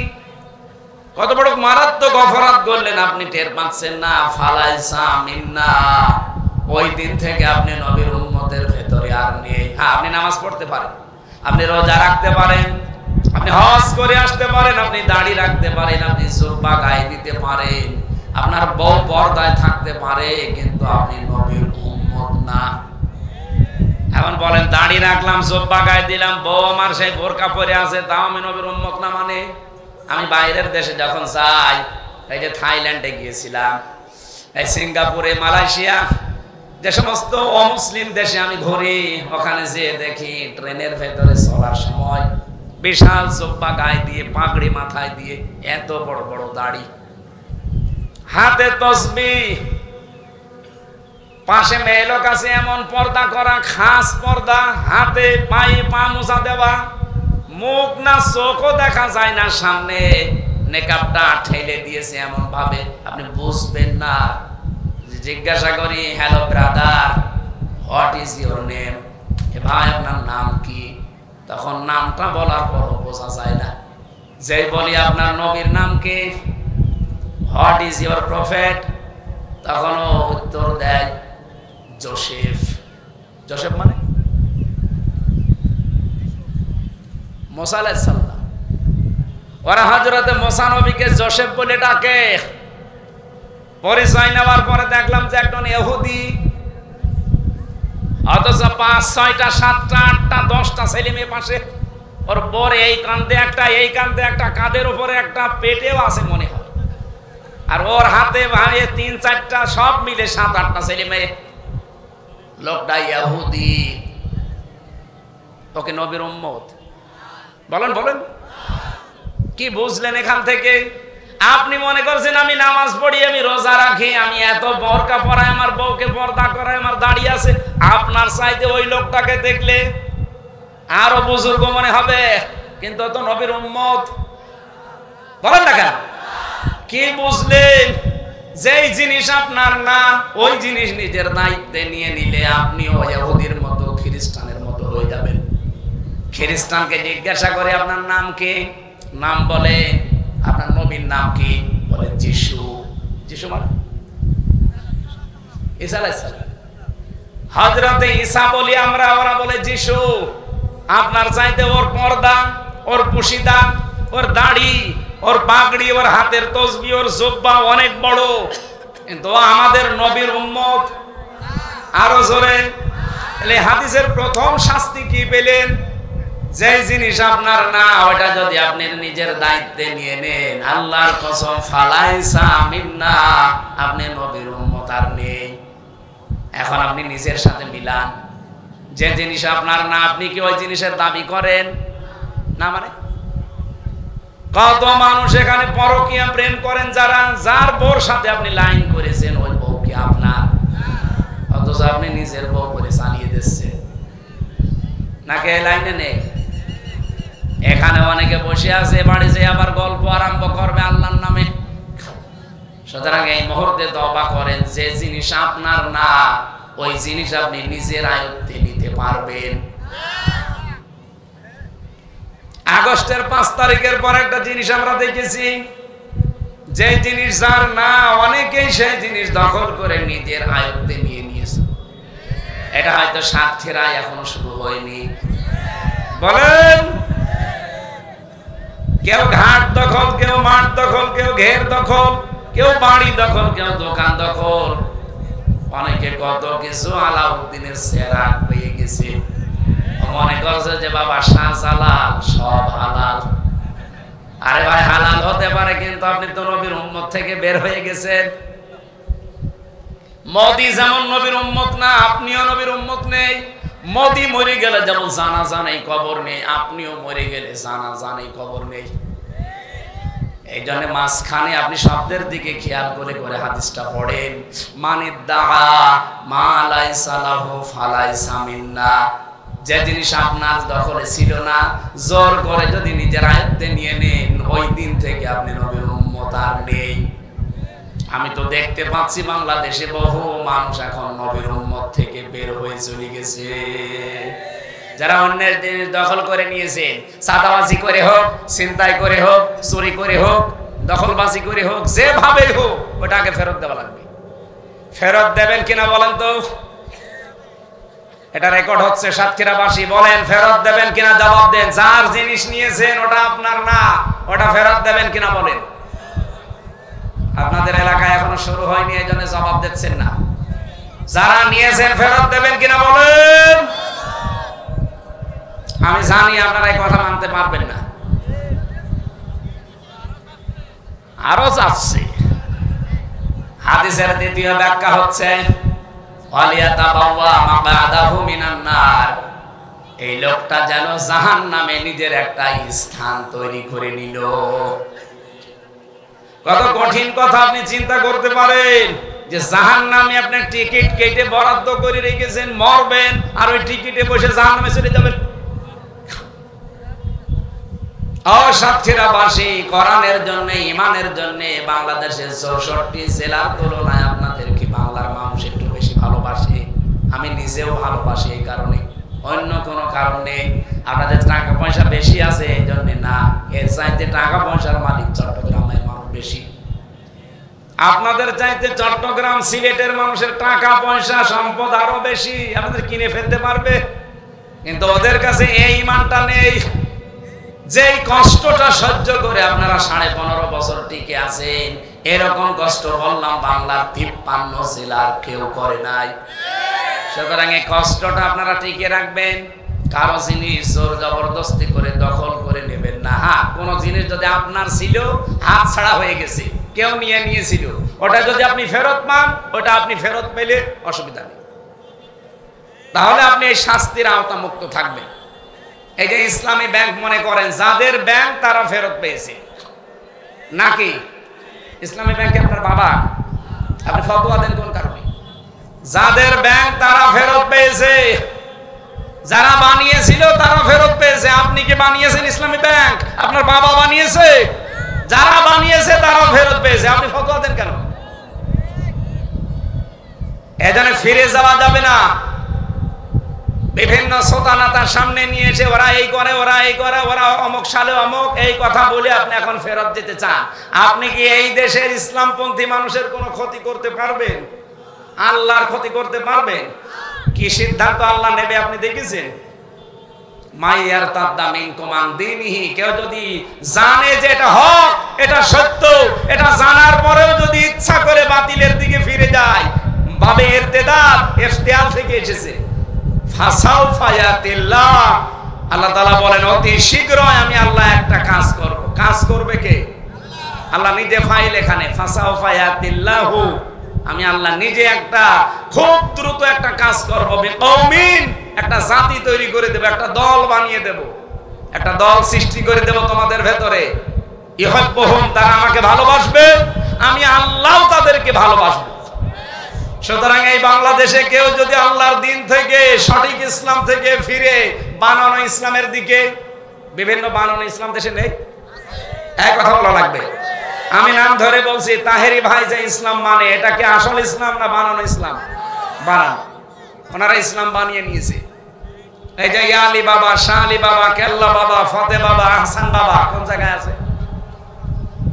কত বড় মারাত্মক অপরাধ করলেন আপনি টের পাচ্ছেন না। ফালাইসা মিন্না, ওই দিন থেকে আপনি নবীর উম্মতের ভেতরে আর নেই। হ্যাঁ, আপনি নামাজ পড়তে পারেন, আপনি রোজা রাখতে পারেন, আপনি হজ করে আসতে পারেন, আপনি দাড়ি রাখতে পারেন, আপনি জুব্বা গায়ে দিতে পারেন, আপনার বউ পর্দায় থাকতে পারে, কিন্তু আপনি নবীর উম্মত না। এখন বলেন দাড়ি রাখলাম, জুব্বা গায়ে দিলাম, বউ আমার সেই বোরকা পরে আছে, তাও আমি নবীর উম্মত না? মানে আমি বাইরের দেশে যখন যাই, এই যে থাইল্যান্ডে গিয়েছিলাম, এই সিঙ্গাপুরে, মালয়েশিয়া, যে সমস্ত অমুসলিম দেশে আমি ঘুরি, ওখানে যেয়ে দেখি ট্রেনের ভেতরে চলার সময় বিশাল জুব্বা গায়ে দিয়ে, পাগড়ি মাথায় দিয়ে, এত বড় বড় দাড়ি, হাতে তসবিহ, পাশে মেয়ে লোক আছে এমন পর্দা করা, খাস পর্দা, হাতে পায়ে পা মোছা দেওয়া, মুখ না চোখও দেখা যায় না, সামনে নেকাবটা ঠেলে দিয়েছে এমন ভাবে আপনি বুঝবেন না। জিজ্ঞাসা করি, hello brother, what is your name? এ ভাই আপনার নাম কি? তখন নামটা বলার পরও বোঝা যায় না। যেই বলি আপনার নবীর নাম কি, হোয়াট ইজ ইউর প্রফেট, তখনও উত্তর দেয় জোসেফ। জোসেফ মানে মুসা আলাইহিস সালাম, ওরা হযরতে মুসা নবীকে জোসেফ বলে ডাকে। পরিচয় নেওয়ার পরে দেখলাম যে একজন ইহুদি, অথচ ৫, ৬টা, ৭টা, ৮টা, 10টা ছেলে মেয়ে পাশে। ওর বর এই কাঁধে একটা, এই কাঁধে একটা, কাঁধের উপরে একটা, পেটেও আছে মনে হয়। আর ওর হাতে ভাঙে 3-4টা, সব মিলে 7-8টা ছেলে মেয়ে। লোকটা ইহুদি, ওকে নবীর উম্মত বলেন। বলেন কি বুঝলেন এখান থেকে? আপনি মনে করছেন আমি নামাজ পড়ি, আমি রোজা রাখি, আমি এত বোরকা পরাই, আমার বউকে পর্দা করাই, আমার দাড়ি আছে। আপনার চাইতে ওই লোকটাকে দেখলে আরো বুজুর্গ মনে হবে, কিন্তু তো নবীর উম্মত। বলেন না কেন? কি বুঝলেন? যেই জিনিস আপনার না, ওই জিনিস নিজের দায়িত্বে নিয়ে নিলে আপনিও ইহুদির মতো, খ্রিস্টানের মতো হয়ে যাবেন। খ্রিস্টানকে জিজ্ঞাসা করে আপনার নাম কি? নাম বলে আপনার নবীর নাম কি? বলে যিশু। যিশু মানে ঈসা আলাইহিস সালাম। হযরতে ঈসা বলি আমরা, ওরা বলে যিশু। আপনার চাইতে ওর পর্দা, ওর পুশিদা, ওর দাড়ি, ওর পাগড়ি, ওর হাতের তসবি, ওর জুব্বা অনেক বড়, কিন্তু আমাদের নবীর উম্মত। আরো জোরে। হাদিসের প্রথম শাস্তি কি পেলেন? যে জিনিস আপনার না, ওটা যদি আপনি নিজের দায়িত্বে নিয়ে নেন, আল্লাহর কসম, ফালাইসা মিন্না, আপনি নবীর উম্মত আর নেই। এখন আপনি নিজের সাথে মিলান। যে জিনিস আপনার না, আপনি কি ওই জিনিসের দাবি করেন? না মানে কত মানুষ এখানে পরকীয়া প্রেম করেন, যারা, যার বউর সাথে আপনি লাইন করেছেন, ওই বউ কি আপনার? অথচ আপনি নিজের বউ করে চালিয়ে দিচ্ছেন। নাকি এই লাইনে নেই? এখানে অনেকে বসে আছে, বাড়িতে আবার গল্প আরম্ভ করবে আল্লাহর নামে। সুতরাং এই মুহূর্তে তওবা করেন, যে জিনিস আপনার না, ওই জিনিস আপনি নিজের আয়ত্তে নিতে পারবেন। আগস্টের 5 তারিখের পর একটা জিনিস আমরা দেখেছি, যে জিনিস যার না, অনেকেই সেই জিনিস দখল করে নিজের আয়ত্তে নিয়ে নিয়েছে। এটা হয়তো সাতক্ষীরা এখনো শুরু হয়নি। বলেন, কেউ ঘাট দখল, কেউ মাঠ দখল, কেউ ঘের দখল, কেউ বাড়ি দখল, কেউ দোকান দখল, অনেকে কত কিছু আলাউদ্দিনের সেরা পেয়ে গেছে। মনে করছে যে বাবা শাহজালাল সব হালাল। আরে ভাই, হালাল হতে পারে, কিন্তু আপনি তো নবীর উম্মত থেকে বের হয়ে গেছেন। মোদি যেমন নবীর উম্মত না, আপনিও নবীর উম্মত নেই। মোদি মরে গেলে যেমন জানাজা নেই, কবর নেই, আপনিও মরে গেলে জানাজা নেই, কবর নেই। এই জন্য মাঝখানে আপনি শব্দের দিকে খেয়াল করে করে হাদিসটা পড়েন। মানিদ্দাআ মা লাইসা লাহু ফালাইসা মিন্না। যে জিনিস আপনার দখলে ছিল না, জোর করে যদি নিজের আয়ত্তে নিয়ে নেন, ওই দিন থেকে আপনি নবীর উম্মত আর নেই। আমি তো দেখতে পাচ্ছি বাংলাদেশে বহু মানুষ এখন নবীর উম্মত থেকে বের হয়ে চলে গেছে। যারা অন্যের জিনিস দখল করে নিয়েছেন, চাঁদাবাজি করে হোক, ছিনতাই করে হোক, চুরি করে হোক, দখলবাজি করে হোক, যেভাবে হোক, ওটাকে ফেরত দেওয়া লাগবে। ফেরত দেবেন কিনা বলেন তো? এটা রেকর্ড হচ্ছে, সাতক্ষীরাবাসী বলেন, ফেরত দেবেন কিনা? জবাব দেন। যার জিনিস নিয়েছেন ওটা আপনার না, ওটা ফেরত দেবেন কিনা বলেন? আপনাদের এলাকায় এখনো শুরু হয়নি, এই জন্য জবাব দিচ্ছেন না। যারা নিয়েছেন ফেরত দেবেন কিনা বলেন? আমি জানি আপনারা এই কথা মানতে পারবেন না। আরো যাচ্ছে, হাদিসের দ্বিতীয় ব্যাখ্যা হচ্ছে এই লোকটা যেন জাহান্নামে নিজের একটা স্থান তৈরি করে নিল। কত কঠিন কথা আপনি চিন্তা করতে পারেন, যে জাহান্নামে আপনি টিকিট কেটে বরাদ্দ করে রেখেছেন, মরবেন, আর ওই টিকিটে বসে জাহান্নামে চলে যাবেন। সাতক্ষীরাবাসী, কোরআনের জন্য, ইমানের জন্য বাংলাদেশের 64 জেলার তুলনায় আপনাদের কি বাংলার মানুষ একটু বেশি ভালোবাসে? আমি নিজেও ভালোবাসি, এই কারণে, অন্য কোনো কারণ নেই। আপনাদের টাকা পয়সা বেশি আছে এই জন্য না, এর চাইতে টাকা পয়সার মালিক চট্টগ্রামের মানুষ বেশি। আপনাদের চাইতে চট্টগ্রাম, সিলেটের মানুষের টাকা পয়সা, সম্পদ আরো বেশি, আপনাদের কিনে ফেলতে পারবে, কিন্তু ওদের কাছে এই ইমানটা নেই। যেই কষ্টটা সহ্য করে আপনারা 15.5 বছর টিকে আছেন, এরকম কষ্ট বললাম বাংলার 53 জেলার কেউ করে নাই। সুতরাং এই কষ্টটা আপনারা টিকে রাখবেন। কারো জিনিস জোর জবরদস্তি করে দখল করে নেবেন না। হ্যাঁ, কোনো জিনিস যদি আপনার ছিল, হাত ছাড়া হয়ে গেছে, কেউ নিয়েছিল, ওটা যদি আপনি ফেরত পান, ওটা আপনি ফেরত পেলে অসুবিধা নেই, তাহলে আপনি এই শাস্তির আওতামুক্ত থাকবেন। এই যে ইসলামী ব্যাংক মনে করেন যাদের ব্যাংক তারা ফেরত পেয়েছে নাকি? ইসলামী ব্যাংকে আপনার বাবা, আপনি ফতোয়া দেন কোন কারণে? যাদের ব্যাংক তারা ফেরত পেয়েছে, যারা বানিয়েছিল তারা ফেরত পেয়েছে। আপনি কি বানিয়েছেন ইসলামী ব্যাংক? আপনার বাবা বানিয়েছে? যারা বানিয়েছে তারা ফেরত পেয়েছে, আপনি ফতোয়া দেন কেন? এখানে ফিরে যাওয়া যাবে না। বিভিন্ন সোতানাতার সামনে নিয়ে এসে ওরা এই করে, ওরা এই করে, ওরা অমুক সালে অমুক, এই কথা বলে আপনি এখন ফেরত যেতে চান। আপনি কি এই দেশের ইসলামপন্থী মানুষের কোনো ক্ষতি করতে পারবেন? আল্লাহর ক্ষতি করতে পারবেন? কি সিদ্ধান্ত আল্লাহ নেবে আপনি দেখেছেন? মাইয়ার তাদ্দামিন কুমান দিনহি, কেউ যদি জানে যে এটা হক, এটা সত্য, এটা জানার পরেও যদি ইচ্ছা করে বাতিলের দিকে ফিরে যায়, বাবে ইরতিদাদ ইখতিয়ার থেকে এসেছে, ফাসাউফা ইয়াতিল্লাহ, আল্লাহ তাআলা বলেন অতি শীঘ্রই আমি আল্লাহ একটা কাজ করব। কাজ করবে কে? আল্লাহ নিজে ফাইল এখানে, ফাসাউফা ইয়াতিল্লাহু, আমি আল্লাহ নিজে একটা খুব দ্রুত একটা কাজ করব। বিকৌমিন, একটা জাতি তৈরি করে দেব, একটা দল বানিয়ে দেব, একটা দল সৃষ্টি করে দেব তোমাদের ভেতরে। ইউহিব্বুহুম, তারা আমাকে ভালোবাসবে, আমি আল্লাহও তাদেরকে ভালোবাসবো। সুতরাং এই বাংলাদেশে কেউ যদি আল্লাহর দিন থেকে, সঠিক ইসলাম থেকে ফিরে বানানো ইসলামের দিকে, বিভিন্ন বানানো ইসলাম দেশে নেই, এক কথা বলা লাগবে। আমি নাম ধরে বলছি, তাহেরি ভাই যে ইসলাম মানে, এটা কি আসল ইসলাম না বানানো ইসলাম? বানানো। ওনারা ইসলাম বানিয়ে নিয়েছে। এই যে ইয়া আলী বাবা, শাহ আলী বাবা, কেল্লা বাবা, ফতে বাবা, আহসান বাবা কোন জায়গায় আছে?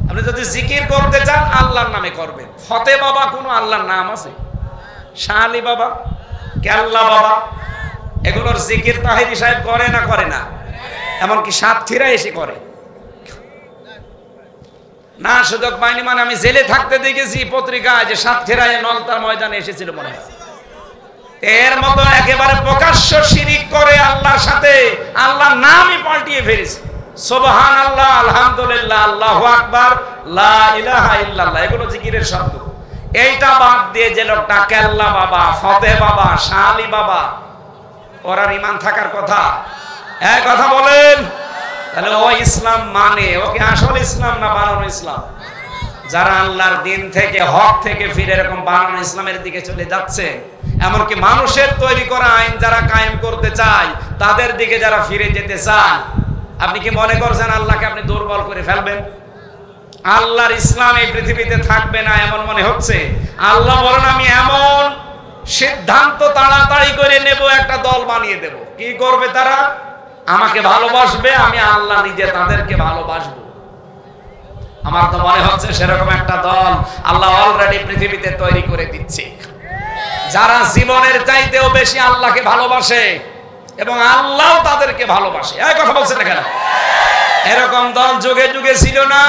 আপনি যদি জিকির করতে চান আল্লাহর নামে করবেন। ফতে বাবা কোনো আল্লাহর নাম আছে? শাহ আলী বাবা, কেল্লা বাবা, এগুলোর জিকির তাহেরি সাহেব করে না? করে না। এমনকি সাতক্ষীরা এসে করে না, সুযোগ পাইনি মানে আমি জেলে থাকতে দেখেছি পত্রিকায় যে সাতক্ষীরায় নলতার ময়দানে এসেছিল মনে হয়। এর মতো একেবারে প্রকাশ্য শিরিক করে আল্লাহর সাথে, আল্লাহর নামই পাল্টিয়ে ফেলেছে। সুবহানাল্লাহ, আলহামদুলিল্লাহ, আল্লাহু আকবার, লা ইলাহা ইল্লাল্লাহ, এগুলো জিকিরের শব্দ। এইটা বাদ দিয়ে যে লোকটা কেল্লা বাবা, ফতে বাবা, শাহ আলী বাবা, ওর ইমান থাকার কথা? এক কথা বলেন, তাহলে ও ইসলাম মানে, ওকে আসল ইসলাম না বানানো ইসলাম? যারা আল্লাহর দিন থেকে, হক থেকে ফিরে এরকম বানানো ইসলামের দিকে চলে যাচ্ছে, এমনকি মানুষের তৈরি করা আইন যারা কায়েম করতে চায়, তাদের দিকে যারা ফিরে যেতে চান, আপনি কি মনে করছেন আল্লাহকে আপনি দুর্বল করে ফেলবেন? আল্লাহর ইসলাম এই পৃথিবীতে থাকবে না এমন মনে হচ্ছে? আল্লাহ বলেন আমি এমন সিদ্ধান্ত তাড়াতাড়ি করে নেব, একটা দল বানিয়ে দেব। কি করবে তারা? আমাকে ভালোবাসবে, আমি আল্লাহ নিজে তাদেরকে ভালোবাসবো। আমার তো মনে হচ্ছে সেরকম একটা দল আল্লাহ অলরেডি পৃথিবীতে তৈরি করে দিচ্ছে, যারা জীবনের চাইতেও বেশি আল্লাহকে ভালোবাসে এবং আল্লাহ তাদেরকে ভালোবাসে। এই কথা বলছেন কেন? এরকম দল যুগে যুগে ছিল না?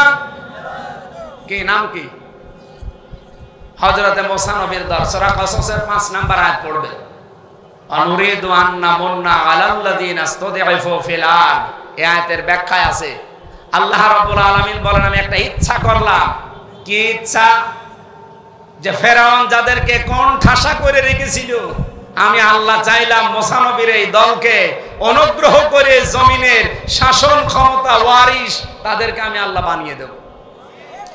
কি নাম কি? হযরতে মুসা নবীর দল। সূরা কসসের 5 নাম্বার আয়াত পড়বে, অনুরিদু আন নামুন্না আলাল্লাযিনা ইসতাদঈফু ফিল আরদ। এই আয়াতের ব্যাখ্যায় আছে আল্লাহ রাব্বুল আলামিন বলেন আমি একটা ইচ্ছা করলাম। কি ইচ্ছা? যে ফেরাউন যাদেরকে কোণঠাসা করে রেখেছিল, আমি আল্লাহ চাইলাম মুসা নবীর এই দলকে অনুগ্রহ করে জমিনের শাসন ক্ষমতা ওয়ারিশ তাদেরকে আমি আল্লাহ বানিয়ে দেব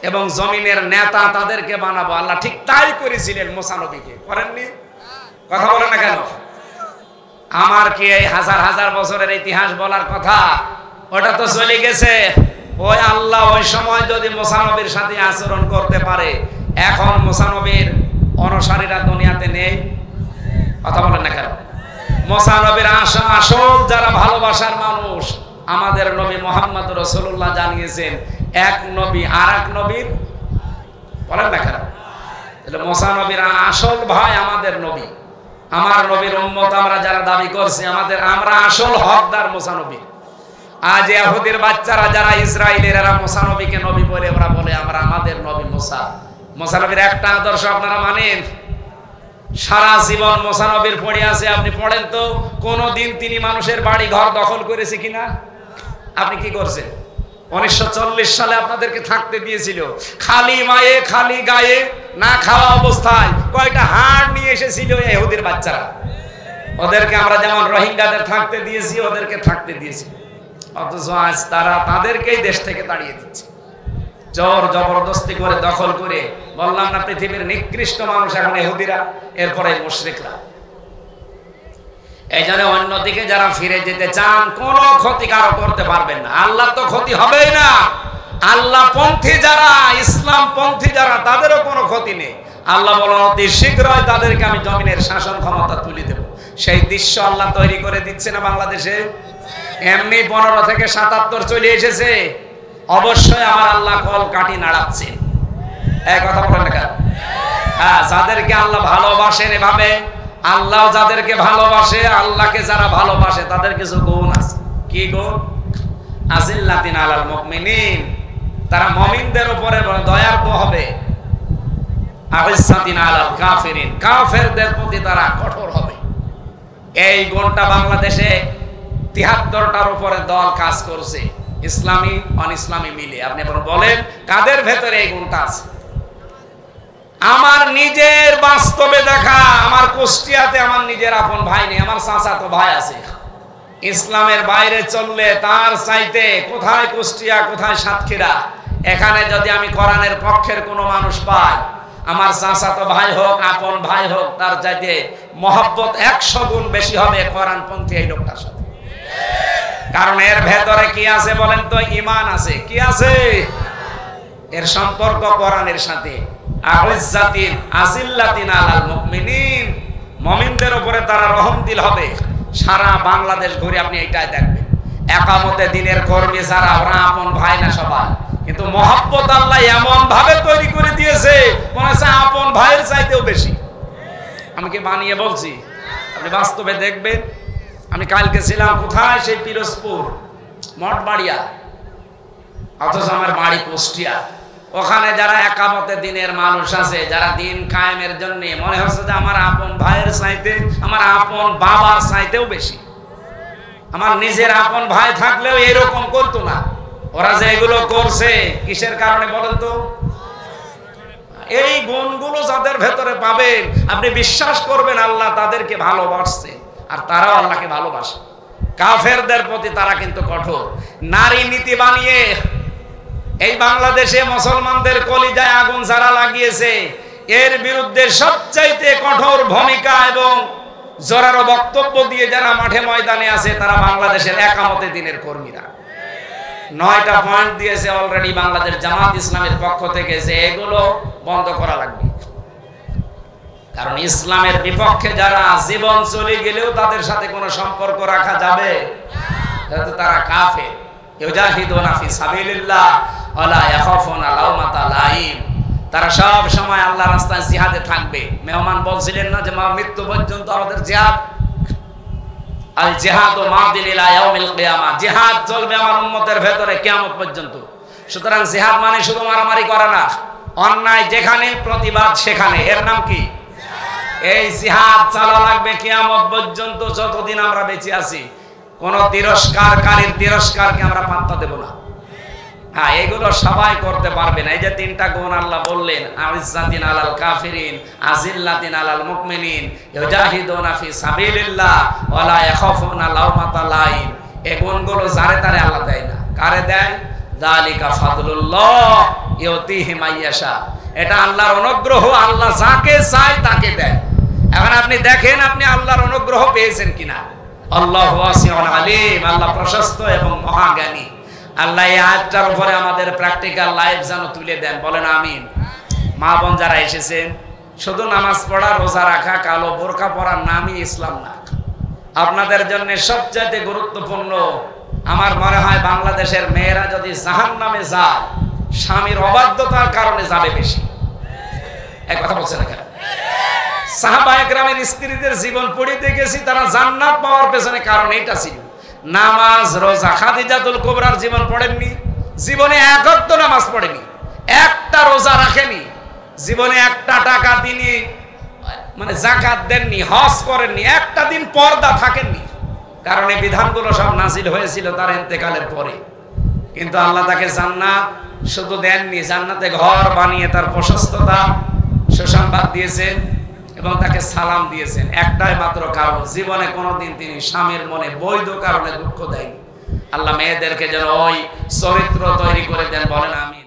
এবং জমিনের নেতা তাদেরকে বানাবো। আল্লাহ ঠিক তাই করেছিলেন মুসা নবীকে, করেননি? কথা বলেন না কেন? আমার কি এই হাজার হাজার বছরের ইতিহাস বলার কথা? ওটা তো চলে গেছে। ওই আল্লাহ ওই সময় যদি মুসা নবীর সাথে আচরণ করতে পারে, এখন মুসা নবীর অনুসারীরা দুনিয়াতে নেই। কথা বলেন না কেন? মুসা নবীর আসল যারা ভালোবাসার মানুষ, আমাদের নবী মুহাম্মদ রাসূলুল্লাহ জানিয়েছেন এক নবী আর এক নবীর, বলেন না কেন? তাহলে মুসা নবীর আসল ভাই আমাদের নবী, আমার নবীর উম্মত আমরা যারা দাবি করছি, আমরা আসল হকদার মুসা নবী। আজ ইহুদির বাচ্চারা যারা ইসরায়েলের, এরা মুসা নবীকে নবী বলে ওরা বলে আমরা আমাদের নবী মুসা। মুসা নবীর একটা আদর্শ আপনারা মানেন? সারা জীবন মোসানবির পড়ে আছে। আপনি পড়েন তো কোনদিন তিনি মানুষের বাড়ি ঘর দখল করেছে কিনা? আপনি কি করছেন? 1940 সালে আপনাদেরকে থাকতে দিয়েছিল খালি মায়ে খালি গায়ে, না খাওয়া অবস্থায়। কয়টা হাড় নিয়ে এসেছিল ইহুদির বাচ্চারা। ওদেরকে আমরা যেমন রোহিঙ্গাদের থাকতে দিয়েছি, ওদেরকে থাকতে দিয়েছি। অথচ আজ তারা তাদেরকেই দেশ থেকে তাড়িয়ে দিচ্ছে, জোর জবরদস্তি করে দখল করে। বললাম না, পৃথিবীর নিকৃষ্ট মানুষ এখন ইহুদিরা, এরপরে মুশরিকরা। এই জন্য অন্যদিকে যারা ফিরে যেতে চান কোনো ক্ষতি কারো করতে পারবেন না। আল্লাহ তো ক্ষতি হবেই না। আল্লাহ পন্থী যারা, ইসলাম পন্থী যারা, তাদেরও কোনো ক্ষতি নেই। আল্লাহ বলেন অতি শীঘ্রই তাদেরকে আমি জমিনের শাসন ক্ষমতা তুলে দেব। সেই দৃশ্য আল্লাহ তৈরি করে দিচ্ছে না বাংলাদেশে। এমনি 15 থেকে 77 চলে এসেছে। অবশ্যই আমার আল্লাহ কল কাটি নাড়াচ্ছে। এই কথা বলেন না কেন? হ্যাঁ, যাদেরকে আল্লাহ ভালোবাসেন এভাবে, আল্লাহ যাদেরকে ভালোবাসে, আল্লাহকে যারা ভালোবাসে তাদের কিছু গুণ আছে। কি গুণ? আজিল্লাতিন আলাল মুমিনিন, তারা মুমিনদের উপরে দয়ার্দ হবে। আইসাতিন আলাল কাফিরিন, কাফেরদের প্রতি তারা কঠোর হবে। এই গুণটা বাংলাদেশে 73টার উপরে দল কাজ করছে, ইসলামী অন ইসলামী মিলে। আপনি বলেন কাদের ভেতরে এই গুণটা আছে? আমার নিজের বাস্তবে দেখা, আমার কুষ্টিয়াতে আমার নিজের আপন ভাই নেই, আমার চাচাতো ভাই আছে। ইসলামের বাইরে চললে তার চাইতে কোথায় কুষ্টিয়া, কোথায় সাতক্ষীরা, এখানে যদি আমি কোরআনের পক্ষের কোনো মানুষ পাই, আমার চাচাতো ভাই হোক, আপন ভাই হোক, তার চাইতে মহব্বত 100 গুণ বেশি হবে কোরআনপন্থী এই লোকটার সাথে। কারণ এর ভেতরে কি আছে বলেন তো? ঈমান আছে। কি আছে? এর সম্পর্ক কোরআনের সাথে। আইজ্জাতিন আজিল্লাতিন আলাল মুমিনিন, মুমিনদের উপরে তারা রহমদিল হবে। সারা বাংলাদেশ ঘুরে আপনি এটাই দেখবেন। একামতে দিনের কর্মী যারা, ওরা আপন ভাই না সবাই, কিন্তু মহব্বত আল্লাহ এমন ভাবে তৈরি করে দিয়েছে মনে হচ্ছে আপন ভাইয়ের চাইতেও বেশি। আমি কি বানিয়ে বলছি? আপনি বাস্তবে দেখবেন। আমি কালকে ছিলাম কোথায়? সেই পিরোজপুর মঠবাড়িয়া, অথচ আমার বাড়ি কুষ্টিয়া। ওখানে যারা একামতে দিনের মানুষ আছে, যারা দিন কায়েমের জন্য, মনে হচ্ছে যে আমার আপন ভাইয়ের চাইতে, আমার আপন বাবার চাইতেও বেশি। আমার নিজের আপন ভাই থাকলেও এরকম করতো না। ওরা যে এগুলো করছে কিসের কারণে বলেন তো? এই গুণগুলো যাদের ভেতরে পাবেন, আপনি বিশ্বাস করবেন আল্লাহ তাদেরকে ভালোবাসছে, আর তারাও আল্লাহকে ভালোবাসে। কাফেরদের প্রতি তারা কিন্তু কঠোর। নারী নীতি বানিয়ে এই বাংলাদেশে মুসলমানদের কলিজায় আগুন যারা লাগিয়েছে, এর বিরুদ্ধে সবচাইতে কঠোর ভূমিকা এবং জোরালো বক্তব্য দিয়ে যারা মাঠে ময়দানে আছে, তারা বাংলাদেশের একামতে দিনের কর্মীরা। 9টা পয়েন্ট দিয়েছে অলরেডি বাংলাদেশ জামাত ইসলামের পক্ষ থেকে, যে এগুলো বন্ধ করা লাগবে। কারণ ইসলামের বিপক্ষে যারা, জীবন চলে গেলেও তাদের সাথে কোনো সম্পর্ক রাখা যাবে না, তারা কাফের। ইউজাহিদুনা ফি সাবিলিল্লাহ ওয়ালা ইয়াখাফুনা লাওমাতা লাইম, তারা সব সময় আল্লাহর রাস্তায় জিহাদে থাকবে। মেহমান বলছিলেন না যে মৃত্যু পর্যন্ত আমাদের জিহাদ, আল জিহাদু মাদিন ইলা ইয়াউমিল কিয়ামা, জিহাদ চলবে আমার উম্মতের ভেতরে কিয়ামত পর্যন্ত। সুতরাং জিহাদ মানে শুধু মারামারি করা না, অন্যায় যেখানে প্রতিবাদ সেখানে, এর নাম কি? এই জিহাদ চালা লাগবে কিয়ামত পর্যন্ত, যতদিন আমরা বেঁচে আছি। কোন তিরস্কারকারীর তিরস্কারকে আমরা পাত্তা দেব না। হ্যাঁ, এগুলো সবাই করতে পারবে না। এই যে 3টা গুণ আল্লাহ বললেন, আইজ্জাতিন আলাল কাফিরিন, আজিল্লাতিন আলাল মুমিনিন, ইউজাহিদুনা ফি সাবিলিল্লাহ ওয়ালা ইয়াখাফুনা লাওমাতা লাইম। এই গুণগুলো যারে তারে আল্লাহ দেয় না। কারে দেয়? যালিকা ফাদলুল্লাহ ইউতিহি মাইয়াশা, এটা আল্লাহর অনুগ্রহ। আল্লাহ যাকে চায় তাকে দেয়। এখন আপনি দেখেন আপনি আল্লাহর অনুগ্রহ পেয়েছেন কিনা। আল্লাহু ওয়াসিউন আলিম, আল্লাহ প্রশস্ত এবং মহাজ্ঞানী। আল্লাহ এই আয়াতটার উপরে আমাদের প্র্যাকটিক্যাল লাইফ যেন তুলে দেন, বলেন আমিন। মা বোন যারা এসেছেন, শুধু নামাজ পড়া, রোজা রাখা, কালো বোরকা পরার নামই ইসলাম না। আপনাদের জন্য সবচেয়ে গুরুত্বপূর্ণ, আমার মনে হয় বাংলাদেশের মেয়েরা যদি জাহান্নামে যায়, স্বামীর অবাধ্যতার কারণে যাবে বেশি। এক কথা বলছে না কেন? সাহাবায়ে কেরামের স্ত্রীদের জীবন পড়িতে গেছি, তারা জান্নাত পাওয়ার পেছনে কারণ এটা ছিল নামাজ রোজা। খাদিজাতুল কুবরার জীবন পড়েননি, জীবনে এক ওয়াক্ত নামাজ পড়েনি, একটা রোজা রাখেনি, জীবনে একটা টাকা তিনি মানে যাকাত দেননি, হজ করেননি, একটা দিন পর্দা থাকেননি, কারণ এই বিধানগুলো সব নাজিল হয়েছিল তার ইন্তেকালের পরে। কিন্তু আল্লাহ তাকে জান্নাত শুধু দেননি, জান্নাতে ঘর বানিয়ে তার প্রশস্ততা সুসংবাদ দিয়েছেন এবং তাকে সালাম দিয়েছেন। একটাই মাত্র কারণ, জীবনে কোনোদিন তিনি স্বামীর মনে বৈধ কারণে দুঃখ দেয়নি। আল্লাহ মেয়েদেরকে যেন ওই চরিত্র তৈরি করে দেন, বলেন আমি।